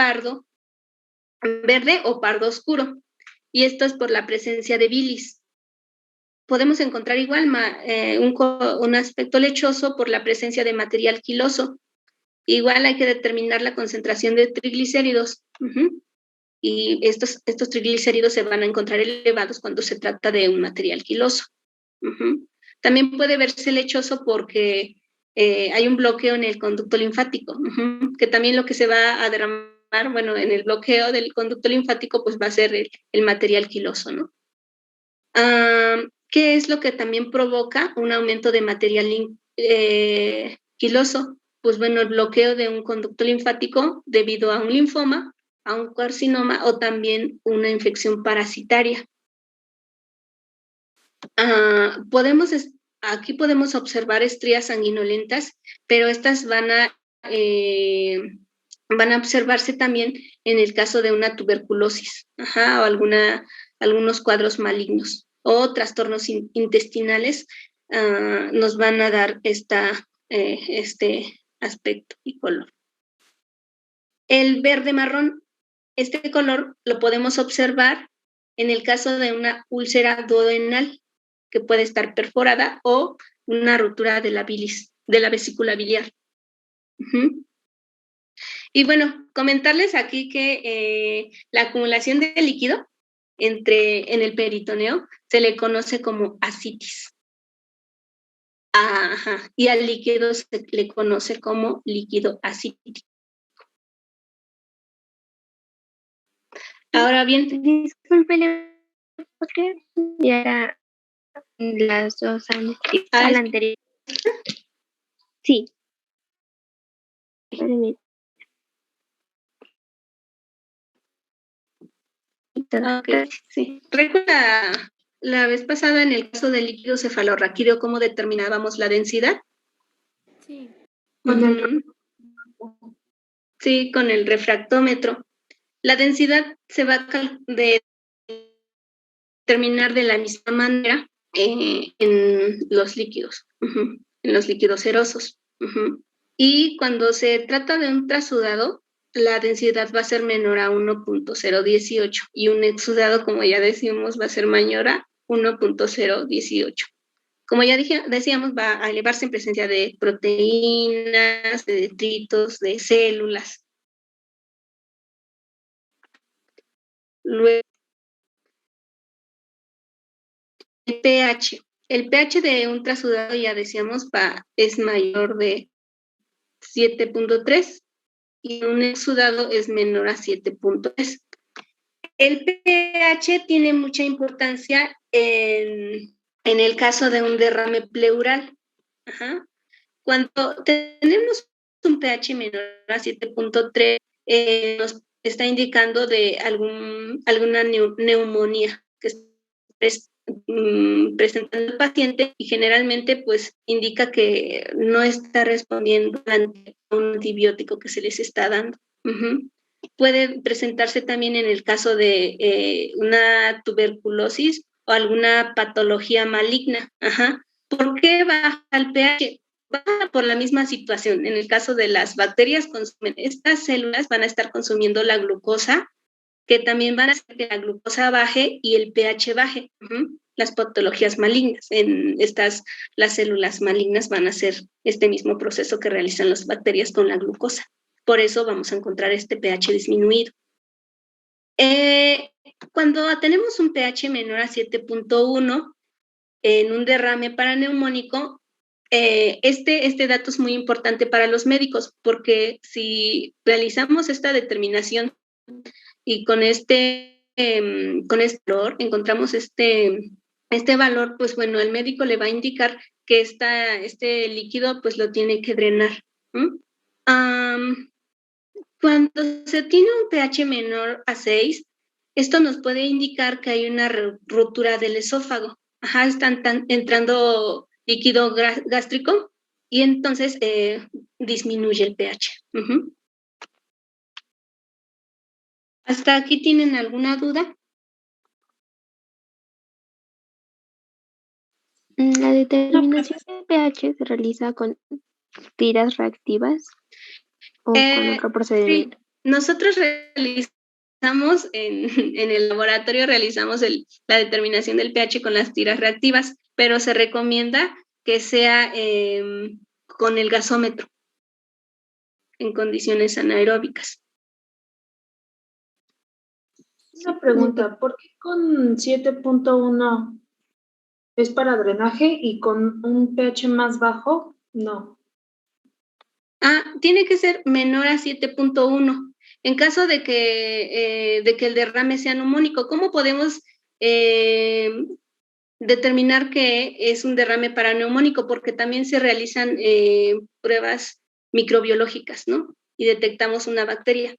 Speaker 1: o pardo oscuro, y esto es por la presencia de bilis. Podemos encontrar igual un aspecto lechoso por la presencia de material quiloso. Igual hay que determinar la concentración de triglicéridos. Y estos triglicéridos se van a encontrar elevados cuando se trata de un material quiloso. También puede verse lechoso porque hay un bloqueo en el conducto linfático, que también lo que se va a derramar, bueno, en el bloqueo del conducto linfático, pues va a ser el material quiloso, ¿no? ¿Qué es lo que también provoca un aumento de material quiloso? Pues bueno, el bloqueo de un conducto linfático debido a un linfoma, a un carcinoma o también una infección parasitaria. Aquí podemos observar estrías sanguinolentas, pero estas van a observarse también en el caso de una tuberculosis, o algunos cuadros malignos o trastornos intestinales nos van a dar este aspecto y color. El verde marrón, este color lo podemos observar en el caso de una úlcera duodenal que puede estar perforada o una rotura de la bilis, de la vesícula biliar. Y bueno, comentarles aquí que la acumulación de líquido en el peritoneo se le conoce como ascitis. Y al líquido se le conoce como líquido ascítico. Ahora bien,
Speaker 5: disculpe, ¿le podría enviar las dos anteriores? Sí.
Speaker 1: Okay, sí. ¿Recuerda la vez pasada en el caso del líquido cefalorraquídeo cómo determinábamos la densidad?
Speaker 2: Sí.
Speaker 1: Sí, con el refractómetro. La densidad se va a determinar de la misma manera en los líquidos, en los líquidos serosos. Y cuando se trata de un trasudado, la densidad va a ser menor a 1.018 y un exudado, como ya decimos, va a ser mayor a 1.018. Como ya decíamos, va a elevarse en presencia de proteínas, de detritos, de células. Luego, pH. El pH de un trasudado, ya decíamos, es mayor de 7.3 y un exudado es menor a 7.3. El pH tiene mucha importancia en el caso de un derrame pleural. Ajá. Cuando tenemos un pH menor a 7.3, nos está indicando de alguna neumonía que es presentando el paciente, y generalmente pues indica que no está respondiendo ante un antibiótico que se les está dando. Puede presentarse también en el caso de una tuberculosis o alguna patología maligna. ¿Por qué baja el pH? Baja por la misma situación. En el caso de las bacterias, estas células van a estar consumiendo la glucosa, que también van a hacer que la glucosa baje y el pH baje. Las patologías malignas, las células malignas van a hacer este mismo proceso que realizan las bacterias con la glucosa. Por eso vamos a encontrar este pH disminuido. Cuando tenemos un pH menor a 7.1 en un derrame paraneumónico, este dato es muy importante para los médicos, porque si realizamos esta determinación y con este valor encontramos este valor, pues bueno, el médico le va a indicar que este líquido pues lo tiene que drenar. Cuando se tiene un pH menor a 6, esto nos puede indicar que hay una rotura del esófago. Están entrando líquido gástrico y entonces disminuye el pH. ¿Hasta aquí tienen alguna duda?
Speaker 5: La determinación del pH se realiza con tiras reactivas o con otro procedimiento.
Speaker 1: Sí. Nosotros realizamos en el laboratorio, la determinación del pH con las tiras reactivas, pero se recomienda que sea con el gasómetro en condiciones anaeróbicas.
Speaker 6: Una pregunta, ¿por qué con 7.1 es para drenaje y con un pH más bajo no?
Speaker 1: Tiene que ser menor a 7.1. En caso de que el derrame sea neumónico, ¿cómo podemos determinar que es un derrame paraneumónico? Porque también se realizan pruebas microbiológicas, ¿no? Y detectamos una bacteria.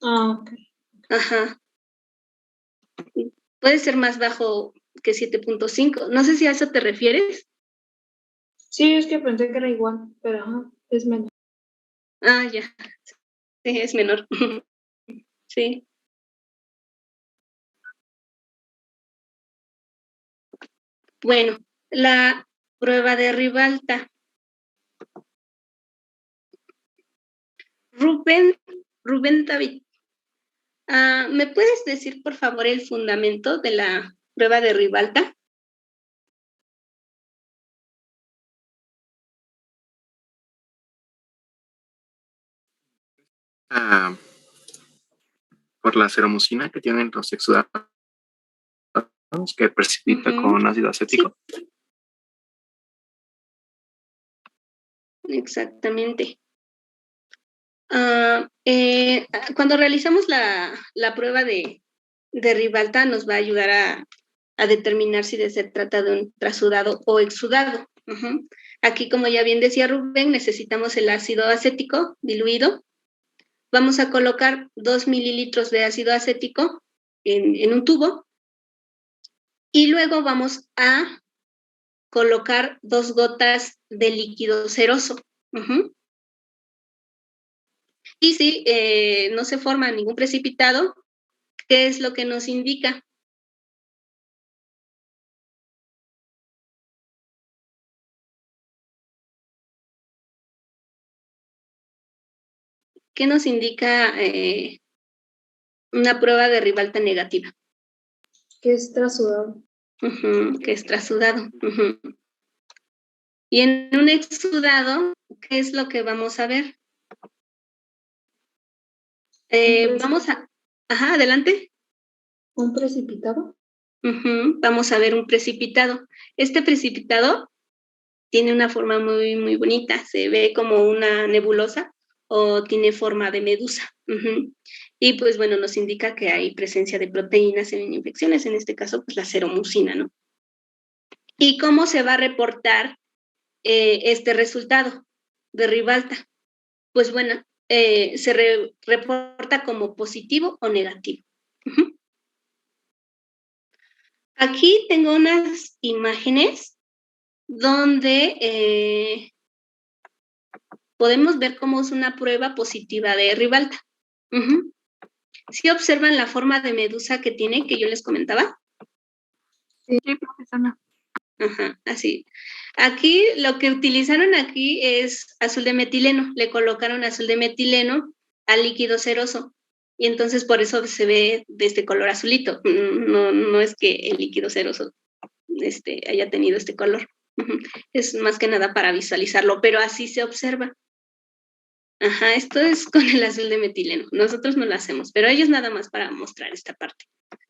Speaker 6: Ok.
Speaker 1: Puede ser más bajo que 7.5. No sé si a eso te refieres.
Speaker 6: Sí, es que pensé que era igual, pero es menor.
Speaker 1: Ya. Sí, es menor. Sí. Bueno, la prueba de Ribalta. Rubén David, ¿me puedes decir, por favor, el fundamento de la prueba de Ribalta?
Speaker 8: Por la ceromocina que tienen los exudados que precipita con ácido acético.
Speaker 1: Sí. Exactamente. Cuando realizamos la prueba de Ribalta, nos va a ayudar a determinar si se trata de un trasudado o exudado. Aquí, como ya bien decía Rubén, necesitamos el ácido acético diluido. Vamos a colocar 2 mililitros de ácido acético en un tubo y luego vamos a colocar 2 gotas de líquido ceroso. Y si no se forma ningún precipitado, ¿qué es lo que nos indica? ¿Qué nos indica una prueba de Ribalta negativa?
Speaker 6: Que es trasudado.
Speaker 1: Que es trasudado. Y en un exudado, ¿qué es lo que vamos a ver? Vamos a... adelante.
Speaker 6: ¿Un precipitado?
Speaker 1: vamos a ver un precipitado. Este precipitado tiene una forma muy, muy bonita, se ve como una nebulosa o tiene forma de medusa. Y pues bueno, nos indica que hay presencia de proteínas en infecciones, en este caso pues la seromucina, ¿no? ¿Y cómo se va a reportar este resultado de Ribalta? Pues bueno, se reporta como positivo o negativo. Aquí tengo unas imágenes donde podemos ver cómo es una prueba positiva de Ribalta. ¿Sí observan la forma de medusa que tiene, que yo les comentaba?
Speaker 2: Sí, profesora.
Speaker 1: Ajá, así. Aquí lo que utilizaron aquí es azul de metileno. Le colocaron azul de metileno al líquido ceroso. Y entonces por eso se ve de este color azulito. No es que el líquido ceroso haya tenido este color. Es más que nada para visualizarlo, pero así se observa. Ajá, esto es con el azul de metileno. Nosotros no lo hacemos, pero ellos nada más para mostrar esta parte.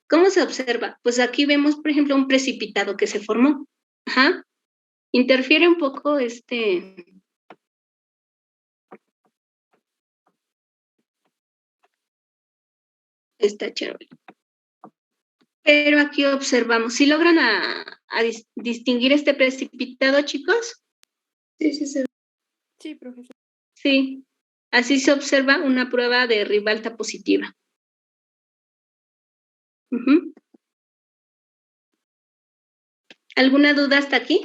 Speaker 1: ¿Cómo se observa? Pues aquí vemos, por ejemplo, un precipitado que se formó. Ajá. Interfiere un poco esta chévere. Pero aquí observamos, ¿sí logran distinguir este precipitado, chicos?
Speaker 6: Sí, sí, sí.
Speaker 2: Sí, profesora.
Speaker 1: Sí, así se observa una prueba de Ribalta positiva. ¿Alguna duda hasta aquí?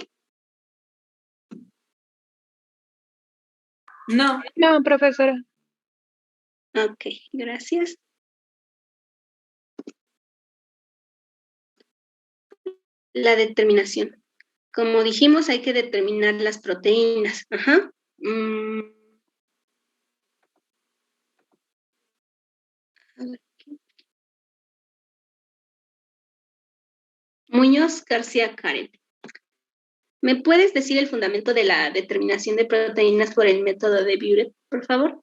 Speaker 6: No.
Speaker 2: No, profesora.
Speaker 1: Ok, gracias. La determinación. Como dijimos, hay que determinar las proteínas. Ajá. A ver aquí. Muñoz García Karen. ¿Me puedes decir el fundamento de la determinación de proteínas por el método de Biuret, por favor?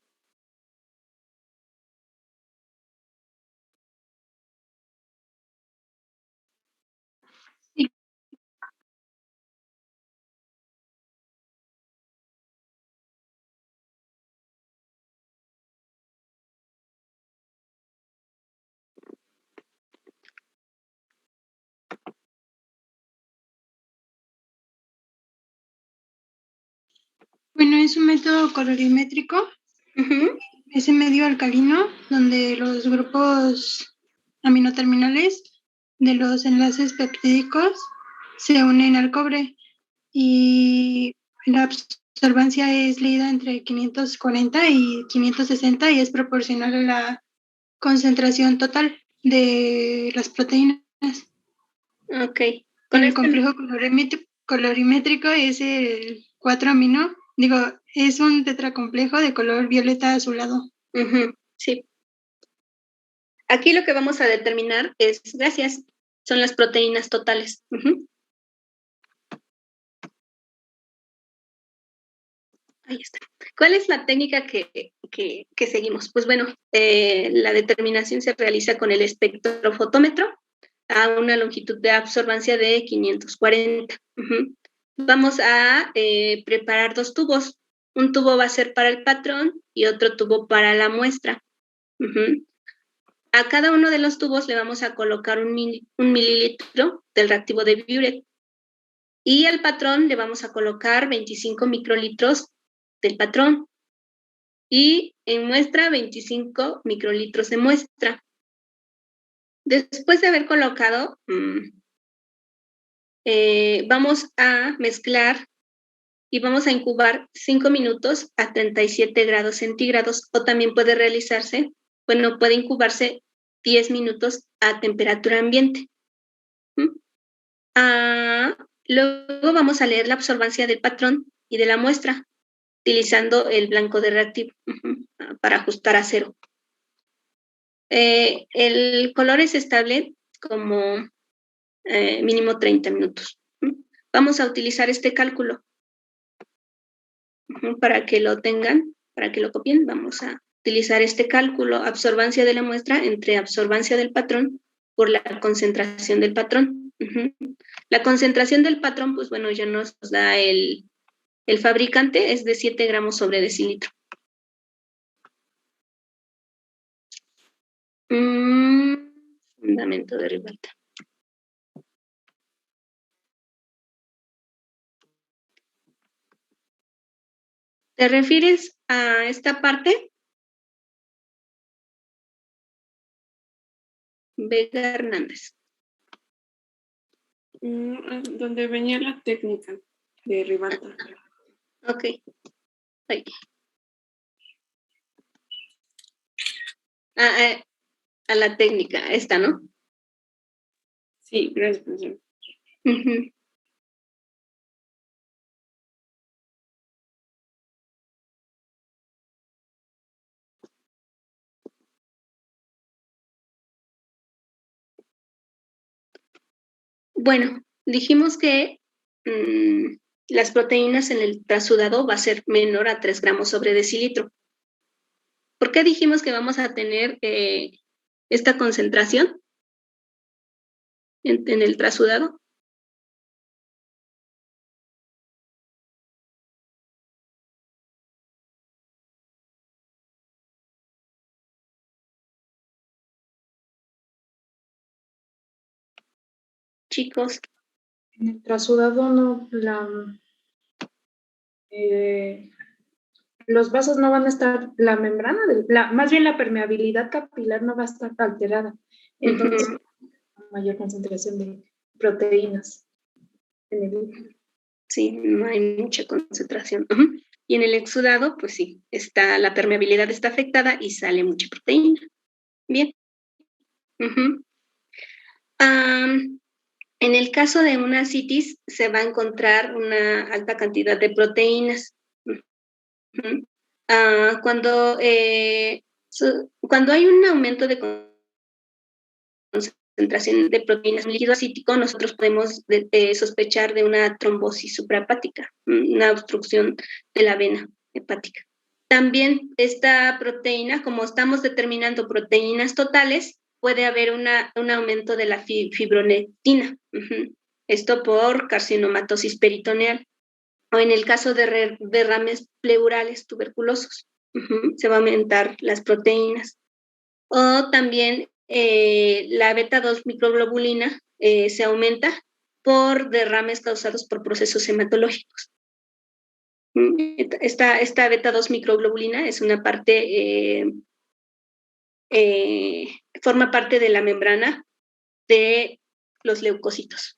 Speaker 3: Sí. Bueno, es un método colorimétrico. Es en medio alcalino, donde los grupos aminoterminales de los enlaces peptídicos se unen al cobre y la absorbancia es leída entre 540 y 560 y es proporcional a la concentración total de las proteínas.
Speaker 1: Ok.
Speaker 3: El complejo colorimétrico es el 4-amino, es un tetracomplejo de color violeta azulado.
Speaker 1: Sí. Aquí lo que vamos a determinar es, gracias, son las proteínas totales. Ahí está. ¿Cuál es la técnica que seguimos? Pues bueno, la determinación se realiza con el espectrofotómetro a una longitud de absorbancia de 540. Vamos a preparar 2 tubos. Un tubo va a ser para el patrón y otro tubo para la muestra. A cada uno de los tubos le vamos a colocar un mililitro del reactivo de Biuret. Y al patrón le vamos a colocar 25 microlitros del patrón. Y en muestra, 25 microlitros de muestra. Después de haber colocado, vamos a mezclar y vamos a incubar 5 minutos a 37 grados centígrados, o también puede realizarse, puede incubarse 10 minutos a temperatura ambiente. Luego vamos a leer la absorbancia del patrón y de la muestra, utilizando el blanco de reactivo para ajustar a 0. El color es estable como mínimo 30 minutos. Vamos a utilizar este cálculo para que lo tengan, para que lo copien. Vamos a utilizar este cálculo, absorbancia de la muestra entre absorbancia del patrón por la concentración del patrón. La concentración del patrón, pues bueno, ya nos da el fabricante, es de 7 gramos sobre decilitro. Fundamento de Ribalta. ¿Te refieres a esta parte? Vega Hernández.
Speaker 2: Donde venía la técnica de Ribalta.
Speaker 1: Ok. Ahí. A la técnica, esta, ¿no?
Speaker 2: Sí, gracias, profesor.
Speaker 1: Bueno, dijimos que las proteínas en el trasudado va a ser menor a 3 gramos sobre decilitro. ¿Por qué dijimos que vamos a tener esta concentración en el trasudado? Chicos.
Speaker 6: En el trasudado no, los vasos no van a estar, la membrana, más bien la permeabilidad capilar no va a estar alterada. Entonces, mayor concentración de proteínas en el líquido.
Speaker 1: Sí, no hay mucha concentración. Y en el exudado, pues sí, la permeabilidad está afectada y sale mucha proteína. Bien. En el caso de una ascitis, se va a encontrar una alta cantidad de proteínas. Cuando hay un aumento de concentración de proteínas en líquido acítico, nosotros podemos sospechar de una trombosis suprahepática, una obstrucción de la vena hepática. También esta proteína, como estamos determinando proteínas totales, puede haber un aumento de la fibronectina. Esto por carcinomatosis peritoneal. O en el caso de derrames pleurales tuberculosos, se va a aumentar las proteínas. O también la beta-2 microglobulina se aumenta por derrames causados por procesos hematológicos. Esta beta-2 microglobulina es una parte, forma parte de la membrana de los leucocitos.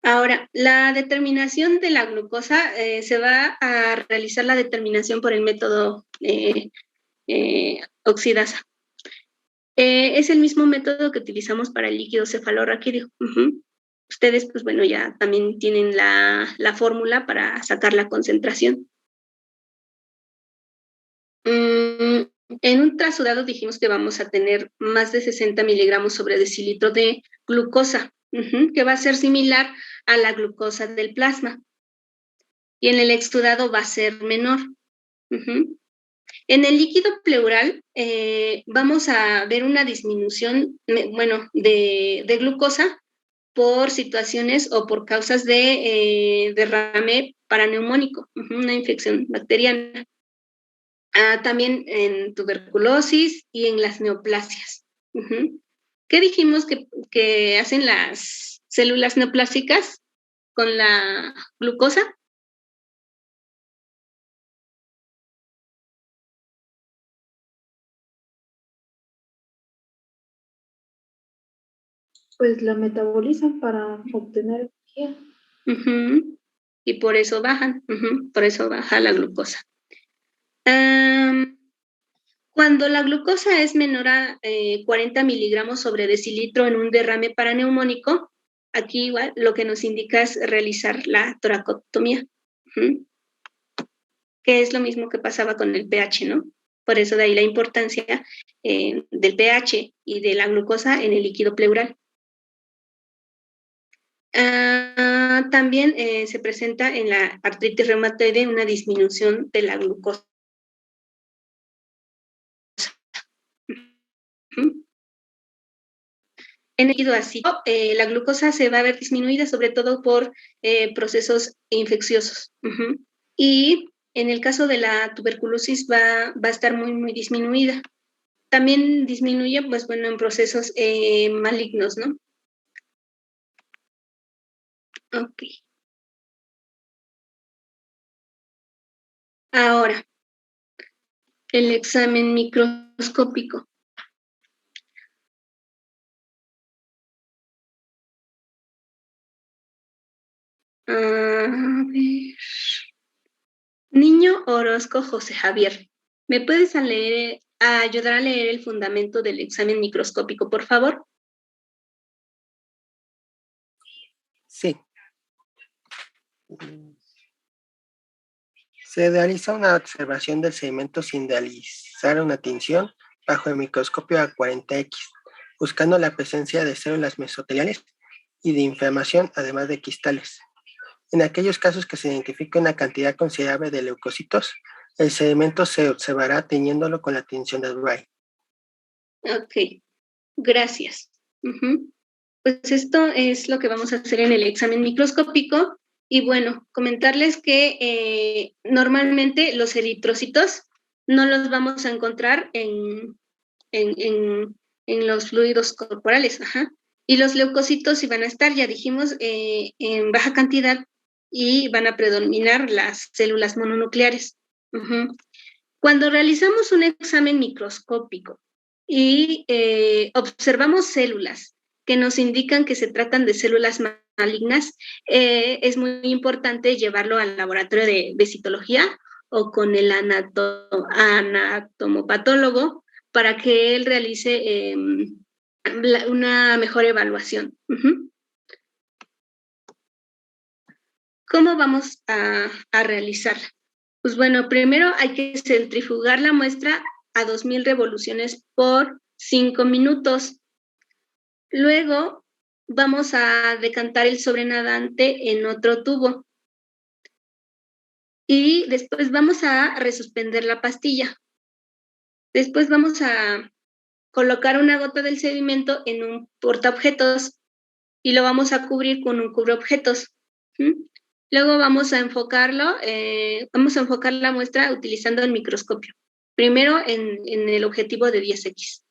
Speaker 1: Ahora, la determinación de la glucosa se va a realizar la determinación por el método oxidasa. Es el mismo método que utilizamos para el líquido cefalorraquídeo. Ustedes, pues bueno, ya también tienen la fórmula para sacar la concentración. En un trasudado dijimos que vamos a tener más de 60 miligramos sobre decilitro de glucosa, que va a ser similar a la glucosa del plasma. Y en el exudado va a ser menor. En el líquido pleural vamos a ver una disminución, de glucosa por situaciones o por causas de derrame paraneumónico, una infección bacteriana. También en tuberculosis y en las neoplasias. ¿Qué dijimos que hacen las células neoplásicas con la glucosa?
Speaker 6: Pues la metabolizan para obtener energía.
Speaker 1: Y por eso bajan, por eso baja la glucosa. Cuando la glucosa es menor a 40 miligramos sobre decilitro en un derrame paraneumónico, aquí igual lo que nos indica es realizar la toracotomía, que es lo mismo que pasaba con el pH, ¿no? Por eso de ahí la importancia del pH y de la glucosa en el líquido pleural. También se presenta en la artritis reumatoide una disminución de la glucosa En el líquido ácido, la glucosa se va a ver disminuida, sobre todo por procesos infecciosos. Y en el caso de la tuberculosis va a estar muy, muy disminuida. También disminuye, pues bueno, en procesos malignos, ¿no? Ok. Ahora, el examen microscópico. A ver. Niño Orozco José Javier, ¿me puedes ayudar a leer el fundamento del examen microscópico, por favor?
Speaker 9: Sí. Se realiza una observación del sedimento sin realizar una tinción bajo el microscopio a 40X, buscando la presencia de células mesoteliales y de inflamación, además de cristales. En aquellos casos que se identifique una cantidad considerable de leucocitos, el sedimento se observará teñiéndolo con la tinción de Wright.
Speaker 1: Ok, gracias. Pues esto es lo que vamos a hacer en el examen microscópico. Y bueno, comentarles que normalmente los eritrocitos no los vamos a encontrar en los fluidos corporales. Y los leucocitos sí van a estar, ya dijimos, en baja cantidad y van a predominar las células mononucleares. Cuando realizamos un examen microscópico y observamos células que nos indican que se tratan de células malignas, es muy importante llevarlo al laboratorio de citología o con el anatomopatólogo para que él realice una mejor evaluación. ¿Cómo vamos a realizarla? Pues bueno, primero hay que centrifugar la muestra a 2000 revoluciones por 5 minutos. Luego vamos a decantar el sobrenadante en otro tubo. Y después vamos a resuspender la pastilla. Después vamos a colocar una gota del sedimento en un portaobjetos y lo vamos a cubrir con un cubreobjetos. Luego vamos a enfocar la muestra utilizando el microscopio. Primero en el objetivo de 10X.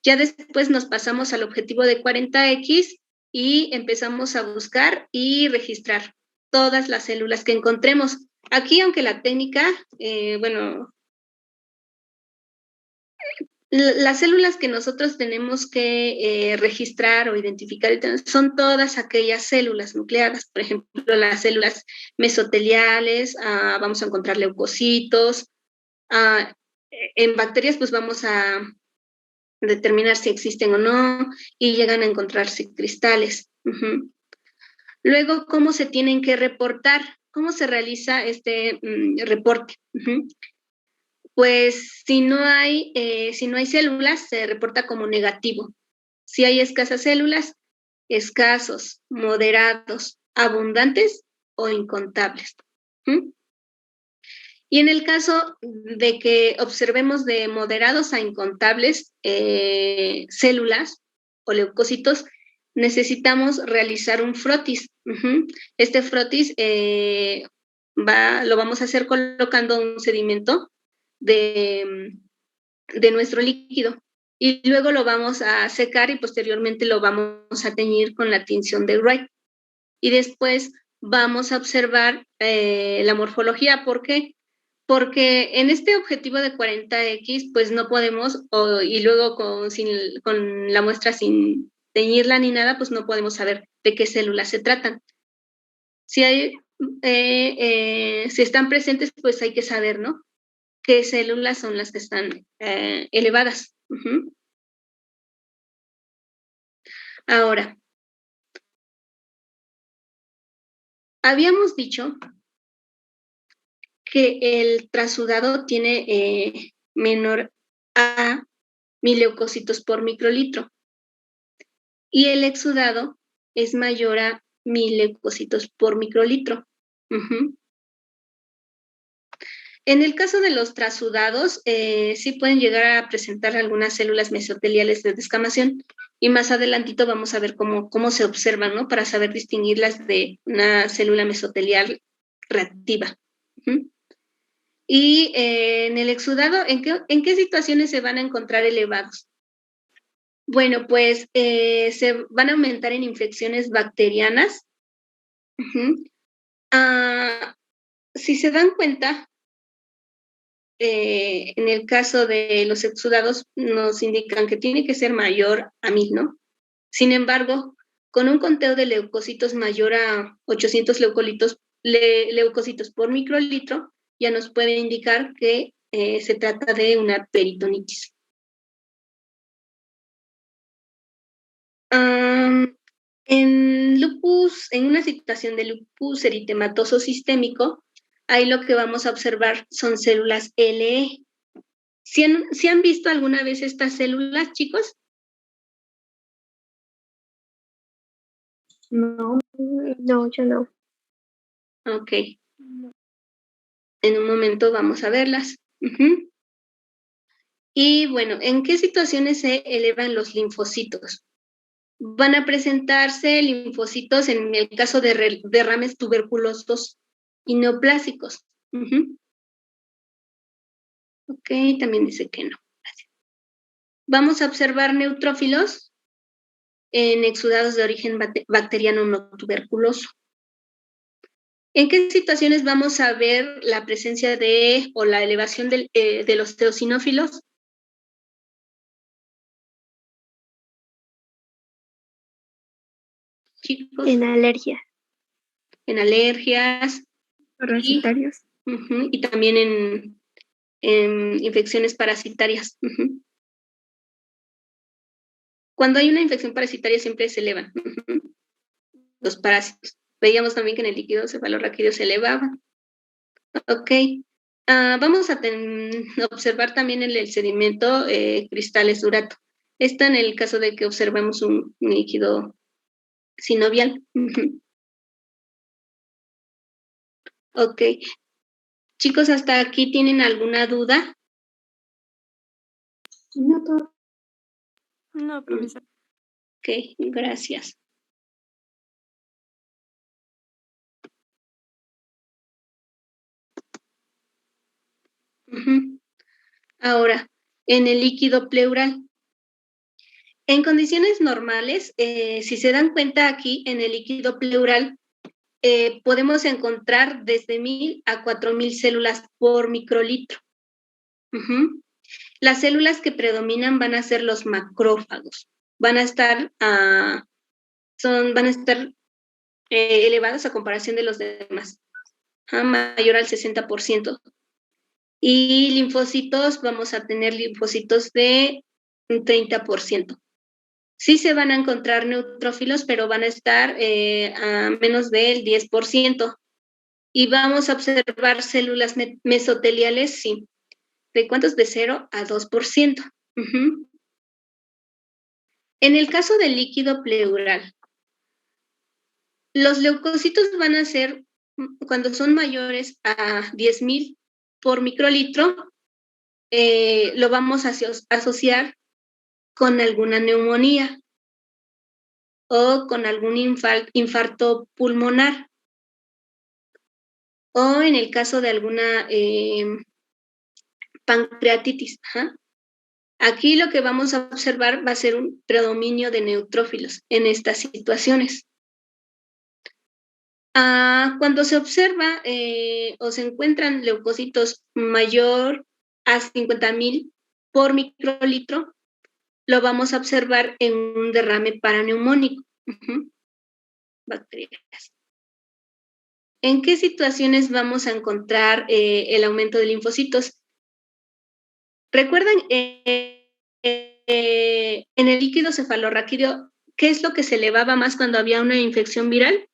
Speaker 1: Ya después nos pasamos al objetivo de 40X y empezamos a buscar y registrar todas las células que encontremos. Aquí, aunque la técnica, las células que nosotros tenemos que registrar o identificar son todas aquellas células nucleadas, por ejemplo, las células mesoteliales, vamos a encontrar leucocitos, en bacterias pues vamos a determinar si existen o no y llegan a encontrarse cristales. Luego, ¿cómo se tienen que reportar? ¿Cómo se realiza este reporte? Pues si no hay células, se reporta como negativo. Si hay escasas células, escasos, moderados, abundantes o incontables. Y en el caso de que observemos de moderados a incontables células o leucocitos, necesitamos realizar un frotis. Este frotis lo vamos a hacer colocando un sedimento de nuestro líquido y luego lo vamos a secar y posteriormente lo vamos a teñir con la tinción de Wright. Y después vamos a observar la morfología. ¿Por qué? Porque en este objetivo de 40X, pues no podemos, y luego con la muestra sin teñirla ni nada, pues no podemos saber de qué células se tratan. Si están presentes, pues hay que saber, ¿no? Qué células son las que están elevadas. Ahora, habíamos dicho que el trasudado tiene menor a 1000 leucocitos por microlitro y el exudado es mayor a 1000 leucocitos por microlitro. En el caso de los trasudados, sí pueden llegar a presentar algunas células mesoteliales de descamación, Y más adelantito vamos a ver cómo se observan, ¿no? Para saber distinguirlas de una célula mesotelial reactiva. Y en el exudado, ¿en qué situaciones se van a encontrar elevados? Bueno, pues se van a aumentar en infecciones bacterianas. Si se dan cuenta, en el caso de los exudados nos indican que tiene que ser mayor a 1000, ¿no? Sin embargo, con un conteo de leucocitos mayor a 800 leucocitos por microlitro, ya nos puede indicar que se trata de una peritonitis. En una situación de lupus eritematoso sistémico, ahí lo que vamos a observar son células LE. ¿Sí han visto alguna vez estas células, chicos?
Speaker 7: No, yo no.
Speaker 1: Ok. En un momento vamos a verlas. Y bueno, ¿en qué situaciones se elevan los linfocitos? Van a presentarse linfocitos en el caso de derrames tuberculosos y neoplásicos. Ok, también dice que no. Gracias. Vamos a observar neutrófilos en exudados de origen bacteriano no tuberculoso. ¿En qué situaciones vamos a ver la presencia o la elevación de los eosinófilos? Chicos.
Speaker 5: En alergia.
Speaker 1: En alergias.
Speaker 2: Parasitarios.
Speaker 1: Y también en infecciones parasitarias. Cuando hay una infección parasitaria siempre se elevan los parásitos. Veíamos también que en el líquido cefalorraquídeo se elevaba. Ok. Vamos a observar también en el sedimento cristales durato. Esto en el caso de que observemos un líquido sinovial. Ok. Chicos, ¿hasta aquí tienen alguna duda?
Speaker 2: No, profesor.
Speaker 1: Ok, gracias. Ahora, en el líquido pleural. En condiciones normales, si se dan cuenta aquí, en el líquido pleural, podemos encontrar desde 1000 a 4000 células por microlitro. Las células que predominan van a ser los macrófagos. Van a estar elevados a comparación de los demás, mayor al 60%. Y linfocitos, vamos a tener linfocitos de un 30%. Sí se van a encontrar neutrófilos, pero van a estar a menos del 10%. Y vamos a observar células mesoteliales, sí. ¿De cuántos? De 0 a 2%. En el caso del líquido pleural, los leucocitos van a ser, cuando son mayores a 10,000 por microlitro, lo vamos a asociar con alguna neumonía o con algún infarto pulmonar, o en el caso de alguna pancreatitis. Aquí lo que vamos a observar va a ser un predominio de neutrófilos en estas situaciones. Cuando se observa o se encuentran leucocitos mayor a 50,000 por microlitro, lo vamos a observar en un derrame paraneumónico. Bacterias. ¿En qué situaciones vamos a encontrar el aumento de linfocitos? ¿Recuerdan en el líquido cefalorraquídeo qué es lo que se elevaba más cuando había una infección viral?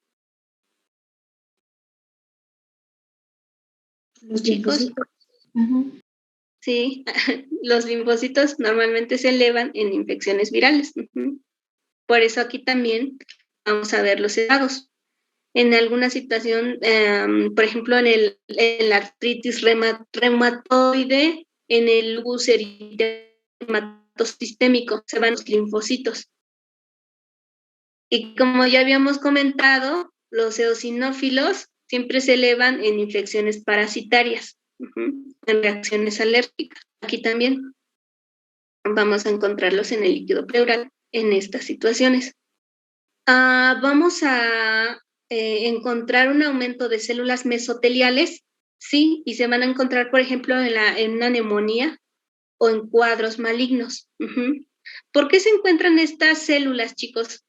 Speaker 6: Los
Speaker 1: chicos. Sí, los linfocitos normalmente se elevan en infecciones virales. Por eso aquí también vamos a ver los elevados. En alguna situación, por ejemplo, en la artritis reumatoide, en el lupus eritematoso sistémico, se van los linfocitos. Y como ya habíamos comentado, los eosinófilos siempre se elevan en infecciones parasitarias, en reacciones alérgicas. Aquí también vamos a encontrarlos en el líquido pleural en estas situaciones. Vamos a encontrar un aumento de células mesoteliales, sí, y se van a encontrar, por ejemplo, en una neumonía o en cuadros malignos. ¿Por qué se encuentran estas células, chicos?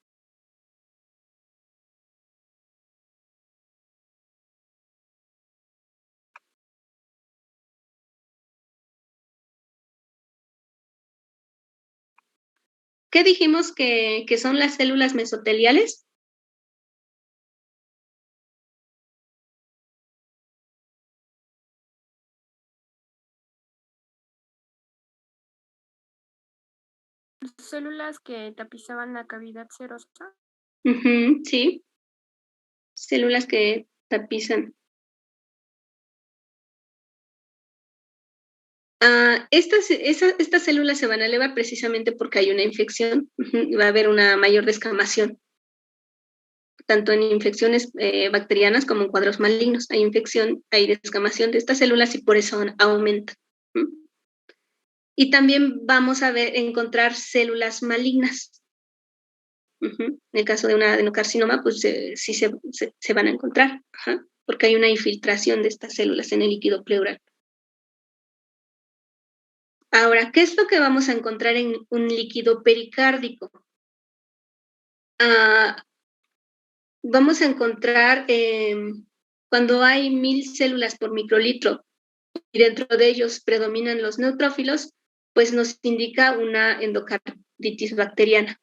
Speaker 1: ¿Qué dijimos que son las células mesoteliales?
Speaker 2: Células que tapizaban la cavidad serosa.
Speaker 1: Sí, células que tapizan. Estas células se van a elevar precisamente porque hay una infección, y va a haber una mayor descamación, tanto en infecciones bacterianas como en cuadros malignos. Hay infección, hay descamación de estas células y por eso aumenta. Y también vamos a encontrar células malignas. En el caso de un adenocarcinoma, pues sí se van a encontrar, porque hay una infiltración de estas células en el líquido pleural. Ahora, ¿qué es lo que vamos a encontrar en un líquido pericárdico? Vamos a encontrar cuando hay 1000 células por microlitro y dentro de ellos predominan los neutrófilos, pues nos indica una endocarditis bacteriana.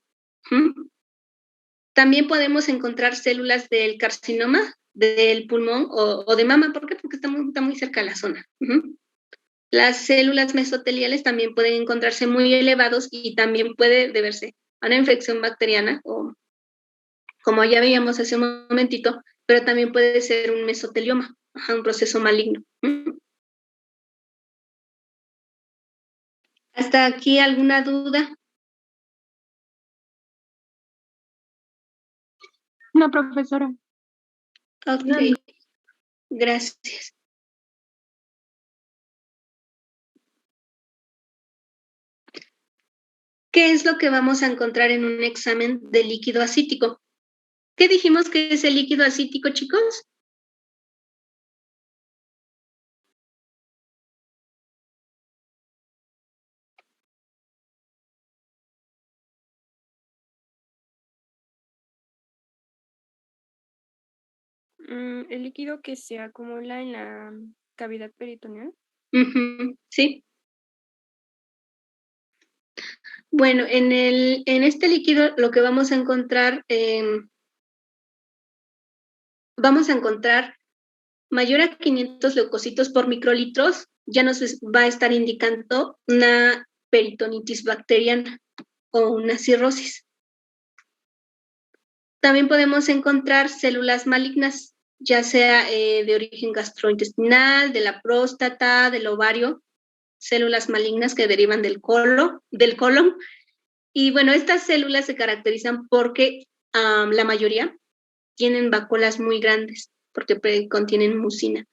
Speaker 1: También podemos encontrar células del carcinoma, del pulmón o de mama. ¿Por qué? Porque está muy cerca de la zona. Las células mesoteliales también pueden encontrarse muy elevados y también puede deberse a una infección bacteriana o, como ya veíamos hace un momentito, pero también puede ser un mesotelioma, un proceso maligno. ¿Hasta aquí alguna duda?
Speaker 3: No, profesora.
Speaker 1: Ok, gracias. ¿Qué es lo que vamos a encontrar en un examen de líquido acítico? ¿Qué dijimos que es el líquido acítico, chicos?
Speaker 2: El líquido que se acumula en la cavidad peritoneal.
Speaker 1: Sí. Bueno, en este líquido lo que vamos a encontrar mayor a 500 leucocitos por microlitros, ya nos va a estar indicando una peritonitis bacteriana o una cirrosis. También podemos encontrar células malignas, ya sea de origen gastrointestinal, de la próstata, del ovario, células malignas que derivan del colon. Y bueno, estas células se caracterizan porque la mayoría tienen vacuolas muy grandes, porque contienen mucina.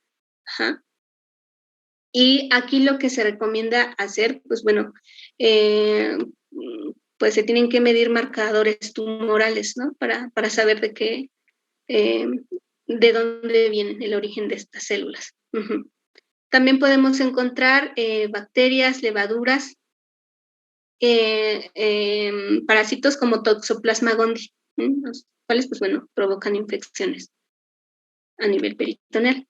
Speaker 1: Y aquí lo que se recomienda hacer, pues bueno, pues se tienen que medir marcadores tumorales, ¿no? Para saber de dónde viene el origen de estas células. También podemos encontrar bacterias, levaduras, parásitos como Toxoplasma gondii, los cuales, pues bueno, provocan infecciones a nivel peritoneal.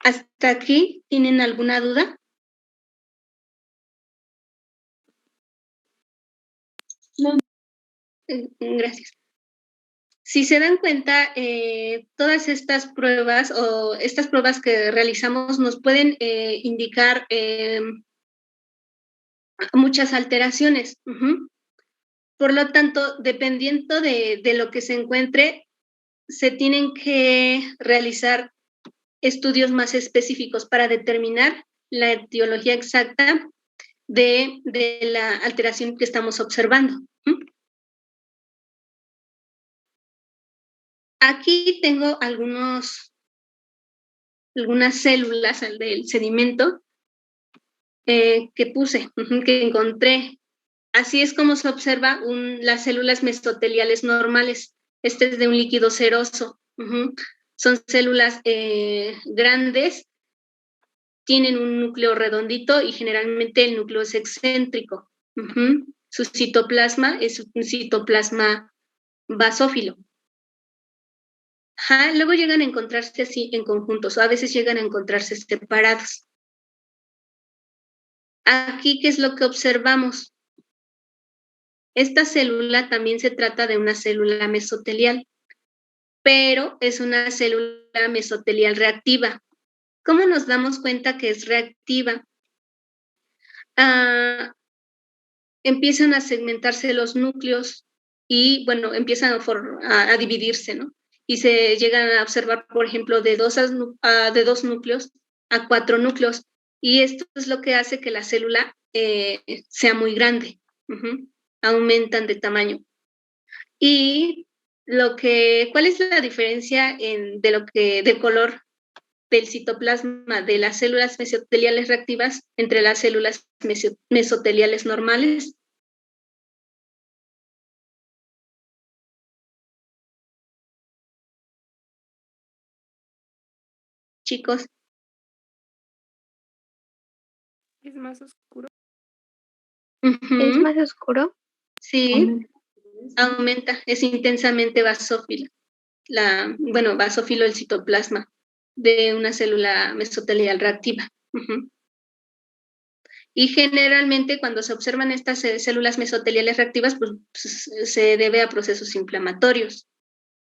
Speaker 1: ¿Hasta aquí tienen alguna duda?
Speaker 3: No.
Speaker 1: Gracias. Si se dan cuenta, todas estas pruebas o estas pruebas que realizamos nos pueden indicar muchas alteraciones. Por lo tanto, dependiendo de lo que se encuentre, se tienen que realizar estudios más específicos para determinar la etiología exacta de la alteración que estamos observando. Aquí tengo algunas células del sedimento que puse, que encontré. Así es como se observa las células mesoteliales normales. Este es de un líquido ceroso. Son células grandes, tienen un núcleo redondito y generalmente el núcleo es excéntrico. Su citoplasma es un citoplasma basófilo. Luego llegan a encontrarse así en conjuntos, o a veces llegan a encontrarse separados. Aquí, ¿qué es lo que observamos? Esta célula también se trata de una célula mesotelial, pero es una célula mesotelial reactiva. ¿Cómo nos damos cuenta que es reactiva? Empiezan a segmentarse los núcleos y, bueno, empiezan a dividirse, ¿no? Y se llegan a observar, por ejemplo, de 2 núcleos a 4 núcleos. Y esto es lo que hace que la célula sea muy grande. Aumentan de tamaño. Y ¿cuál es la diferencia del color del citoplasma de las células mesoteliales reactivas entre las células mesoteliales normales? Chicos.
Speaker 2: ¿Es más oscuro?
Speaker 5: ¿Es más oscuro?
Speaker 1: Sí, aumenta, es intensamente basófilo. Basófilo el citoplasma de una célula mesotelial reactiva. Y generalmente cuando se observan estas células mesoteliales reactivas, pues se debe a procesos inflamatorios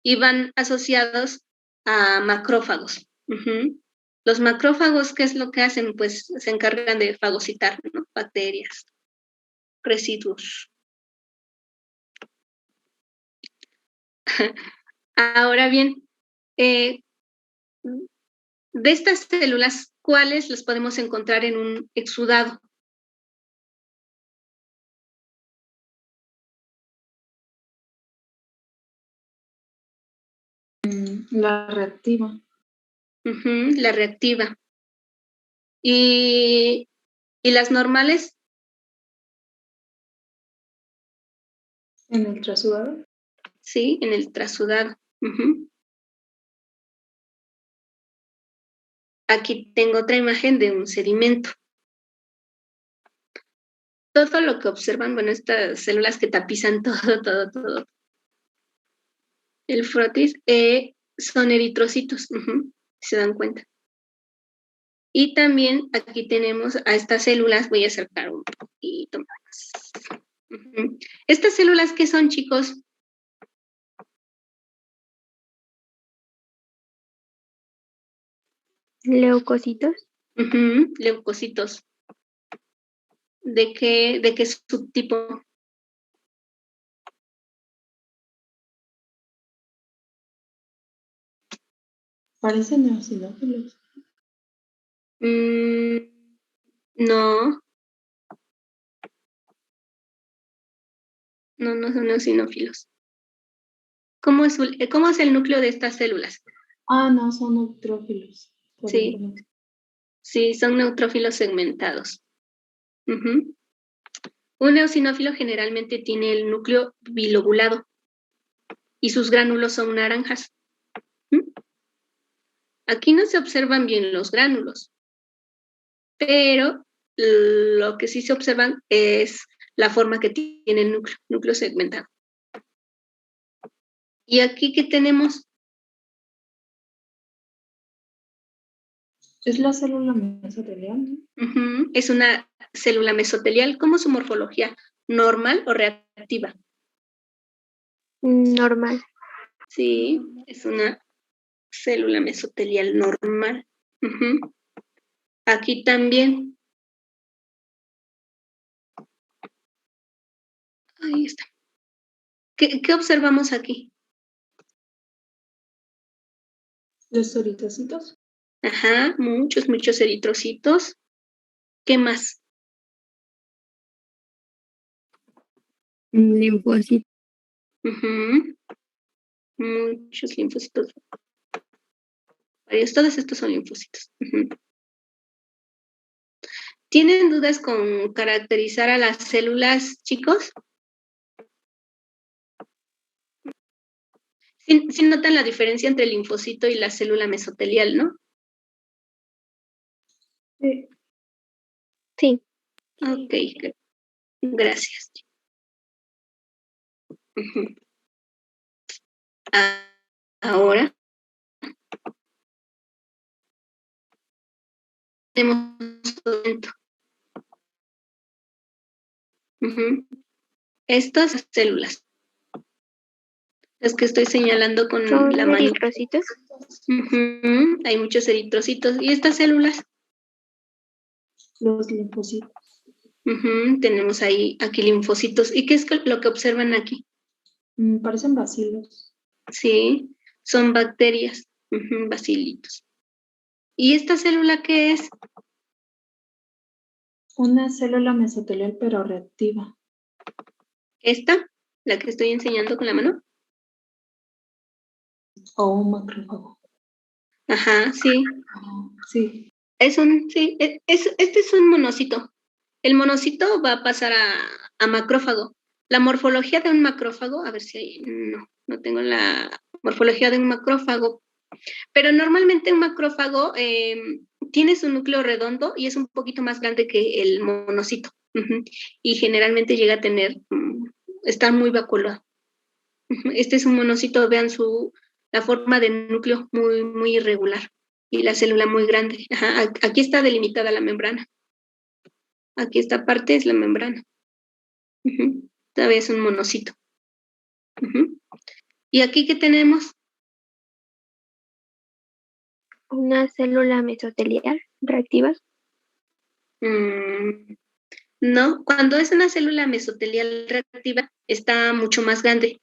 Speaker 1: y van asociados a macrófagos. Los macrófagos, ¿qué es lo que hacen? Pues se encargan de fagocitar, ¿no? Bacterias, residuos. Ahora bien, de estas células, ¿cuáles las podemos encontrar en un exudado?
Speaker 6: La reactiva.
Speaker 1: La reactiva. ¿Y las normales?
Speaker 6: ¿En el trasudado?
Speaker 1: Sí, en el trasudado. Aquí tengo otra imagen de un sedimento. Todo lo que observan, bueno, estas células que tapizan todo. El frotis son eritrocitos, se dan cuenta. Y también aquí tenemos a estas células, voy a acercar un poquito más. Estas células, ¿qué son, chicos?
Speaker 5: Leucocitos.
Speaker 1: Leucocitos. ¿De qué subtipo?
Speaker 6: Parecen eosinófilos.
Speaker 1: No. No son eosinófilos. ¿Cómo es el núcleo de estas células?
Speaker 6: No, son neutrófilos.
Speaker 1: Sí, son neutrófilos segmentados. Un eosinófilo generalmente tiene el núcleo bilobulado y sus gránulos son naranjas. Aquí no se observan bien los gránulos, pero lo que sí se observan es la forma que tiene el núcleo segmentado. ¿Y aquí qué tenemos?
Speaker 6: Es la célula mesotelial, ¿no?
Speaker 1: Es una célula mesotelial. ¿Cómo es su morfología? ¿Normal o reactiva?
Speaker 5: Normal.
Speaker 1: Sí, es una célula mesotelial normal. Aquí también. Ahí está. ¿Qué observamos aquí?
Speaker 6: Los eritrocitos.
Speaker 1: Muchos eritrocitos. ¿Qué más?
Speaker 5: Linfocitos.
Speaker 1: Muchos linfocitos. Varios, todos estos son linfocitos. ¿Tienen dudas con caracterizar a las células, chicos? Sí notan la diferencia entre el linfocito y la célula mesotelial, ¿no?
Speaker 6: Sí.
Speaker 5: Sí.
Speaker 1: Ok, gracias. Ahora tenemos estas células, las que estoy señalando con
Speaker 5: ¿Son
Speaker 1: la manita.
Speaker 5: eritrocitos?
Speaker 1: Hay muchos eritrocitos. ¿Y estas células?
Speaker 6: Los linfocitos.
Speaker 1: Tenemos aquí linfocitos. ¿Y qué es lo que observan aquí?
Speaker 6: Parecen bacilos.
Speaker 1: Sí, son bacterias, bacilitos. ¿Y esta célula qué es?
Speaker 6: Una célula mesotelial pero reactiva.
Speaker 1: ¿Esta? ¿La que estoy enseñando con la mano?
Speaker 6: O un macrófago.
Speaker 1: Ajá, sí.
Speaker 6: Sí.
Speaker 1: Este es un monocito. El monocito va a pasar a macrófago. La morfología de un macrófago, a ver si hay, no tengo la morfología de un macrófago, pero normalmente un macrófago tiene su núcleo redondo y es un poquito más grande que el monocito. Y generalmente llega a tener, está muy vacuolado. Este es un monocito, vean la forma de núcleo muy, muy irregular y la célula muy grande. Aquí está delimitada la membrana. Aquí esta parte es la membrana. Todavía es un monocito. ¿Y aquí qué tenemos?
Speaker 5: ¿Una célula mesotelial reactiva?
Speaker 1: No, cuando es una célula mesotelial reactiva está mucho más grande.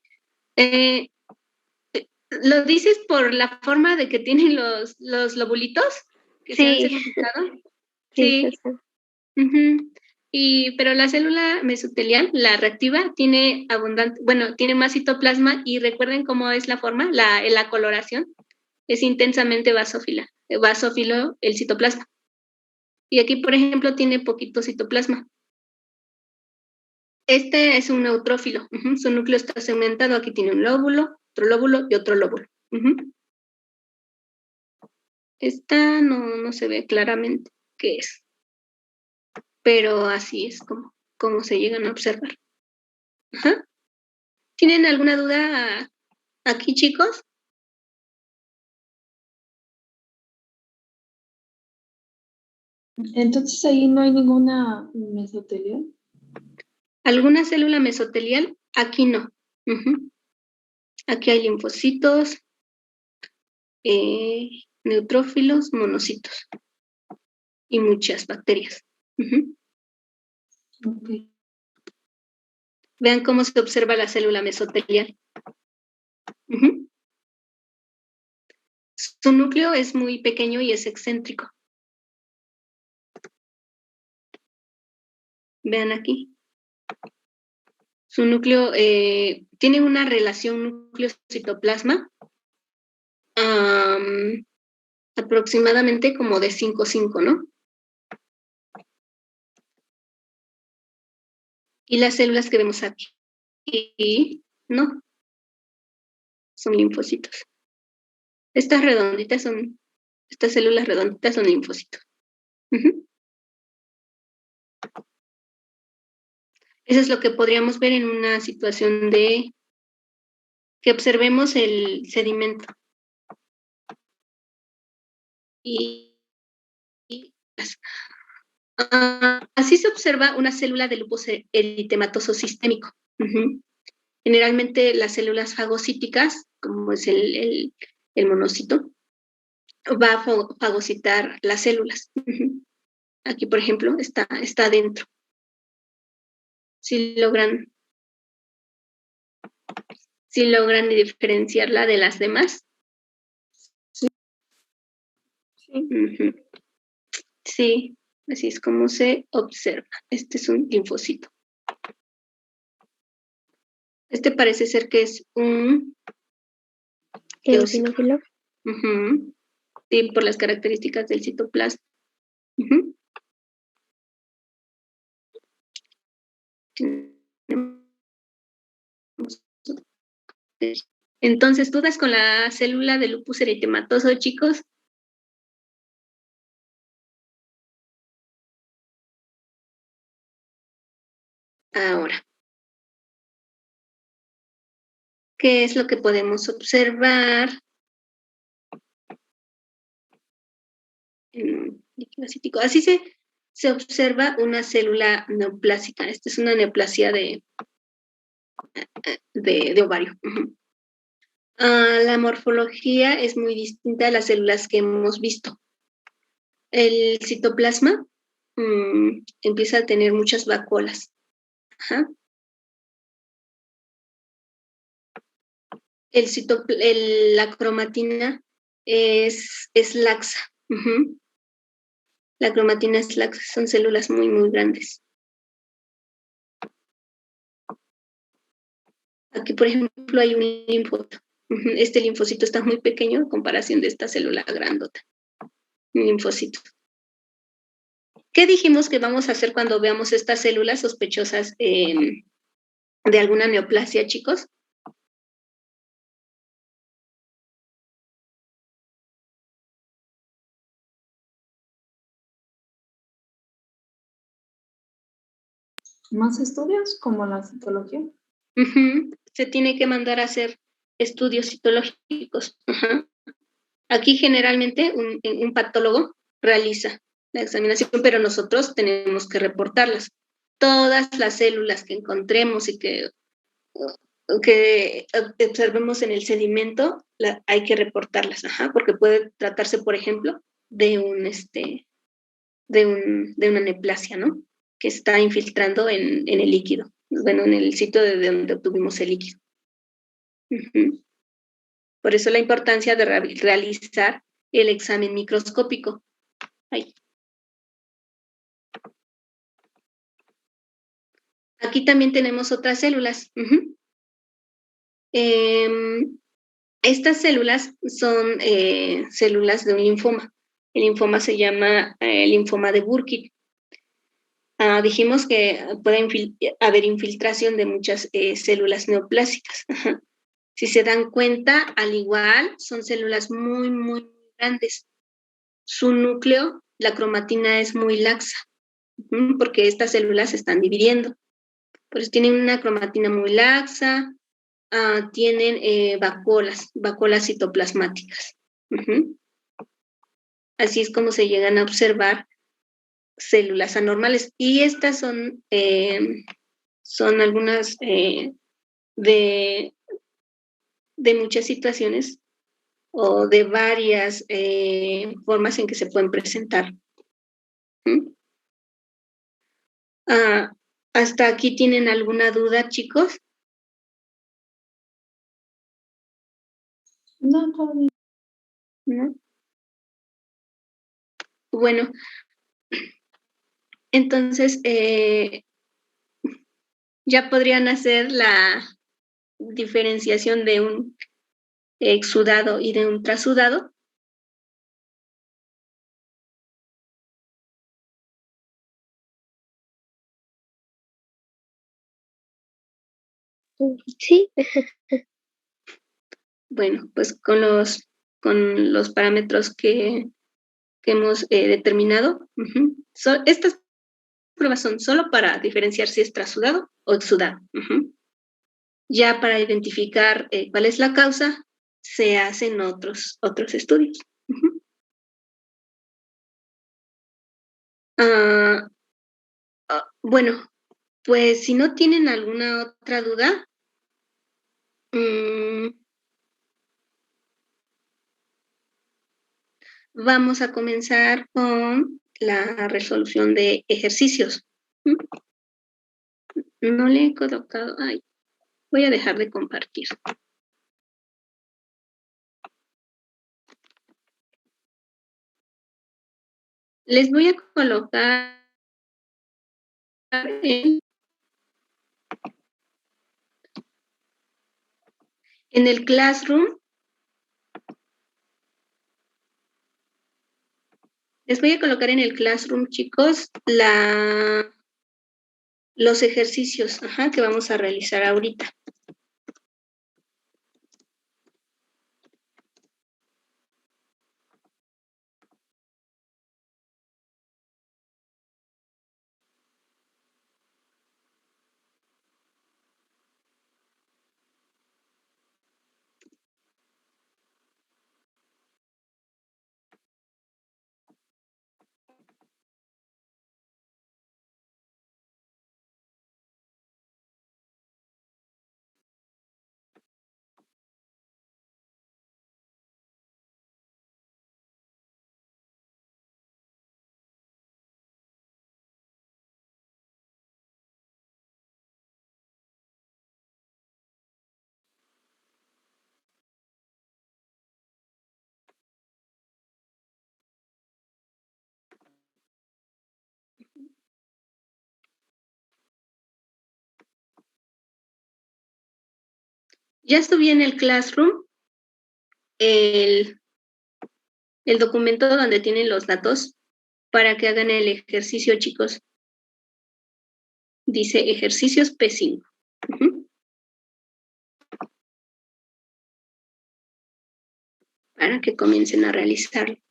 Speaker 1: ¿Lo dices por la forma de que tienen los lobulitos que se han segmentado? Sí. Pero la célula mesotelial, la reactiva, tiene tiene más citoplasma y recuerden cómo es la forma, la coloración, es intensamente basófilo el citoplasma. Y aquí, por ejemplo, tiene poquito citoplasma. Este es un neutrófilo, su núcleo está segmentado, aquí tiene un lóbulo, otro lóbulo y otro lóbulo. Esta no se ve claramente qué es, pero así es como se llegan a observar. ¿Tienen alguna duda aquí, chicos?
Speaker 6: Entonces ahí no hay ninguna mesotelial.
Speaker 1: ¿Alguna célula mesotelial? Aquí no. Aquí hay linfocitos, neutrófilos, monocitos y muchas bacterias.
Speaker 6: Okay.
Speaker 1: Vean cómo se observa la célula mesotelial. Su núcleo es muy pequeño y es excéntrico. Vean aquí. Su núcleo tiene una relación núcleo-citoplasma aproximadamente como de 5:5, ¿no? Y las células que vemos aquí, no, son linfocitos. Estas células redonditas son linfocitos. Eso es lo que podríamos ver en una situación de que observemos el sedimento. Así se observa una célula de lupus eritematoso sistémico. Generalmente las células fagocíticas, como es el monocito, va a fagocitar las células. Aquí, por ejemplo, está dentro. Si logran diferenciarla de las demás.
Speaker 6: Sí.
Speaker 1: Sí, así es como se observa. Este es un linfocito. Este parece ser que es un
Speaker 5: Eosinófilo.
Speaker 1: Sí, por las características del citoplasma. Ujú. Entonces, ¿dudas con la célula de lupus eritematoso, chicos? Ahora, ¿qué es lo que podemos observar en líquido acítico? Así se observa una célula neoplásica. Esta es una neoplasia de ovario. Ujú. La morfología es muy distinta a las células que hemos visto. El citoplasma empieza a tener muchas vacuolas. Ajá. La cromatina es laxa. Ujú. La cromatina es laxa, son células muy, muy grandes. Aquí, por ejemplo, hay un linfocito. Este linfocito está muy pequeño en comparación de esta célula grandota. Un linfocito. ¿Qué dijimos que vamos a hacer cuando veamos estas células sospechosas de alguna neoplasia, chicos?
Speaker 6: ¿Más estudios como la citología?
Speaker 1: Se tiene que mandar a hacer estudios citológicos. Aquí generalmente un patólogo realiza la examinación, pero nosotros tenemos que reportarlas. Todas las células que encontremos y que observemos en el sedimento, hay que reportarlas, porque puede tratarse, por ejemplo, de una neoplasia, ¿no? Que está infiltrando en el líquido, bueno, en el sitio de donde obtuvimos el líquido. Por eso la importancia de realizar el examen microscópico. Ahí. Aquí también tenemos otras células. Estas células son células de un linfoma. El linfoma se llama linfoma de Burkitt. Dijimos que puede haber infiltración de muchas células neoplásicas. Si se dan cuenta, al igual, son células muy, muy grandes. Su núcleo, la cromatina es muy laxa, porque estas células se están dividiendo. Por eso tienen una cromatina muy laxa, tienen vacuolas citoplasmáticas. Así es como se llegan a observar células anormales. Y estas son algunas de muchas situaciones o de varias formas en que se pueden presentar. ¿Hasta aquí tienen alguna duda, chicos?
Speaker 6: No, todavía.
Speaker 1: ¿No? Bueno, entonces ya podrían hacer la diferenciación de un exudado y de un trasudado.
Speaker 5: Sí.
Speaker 1: Bueno, pues con los parámetros que hemos determinado, estas pruebas son solo para diferenciar si es trasudado o exudado. Ya para identificar cuál es la causa, se hacen otros estudios. Bueno, pues si no tienen alguna otra duda, vamos a comenzar con la resolución de ejercicios. No le he colocado. Ay, voy a dejar de compartir. Les voy a colocar en el Classroom Les voy a colocar en el Classroom, chicos, los ejercicios que vamos a realizar ahorita. Ya subí en el Classroom el documento donde tienen los datos para que hagan el ejercicio, chicos. Dice ejercicios P5. Para que comiencen a realizarlo.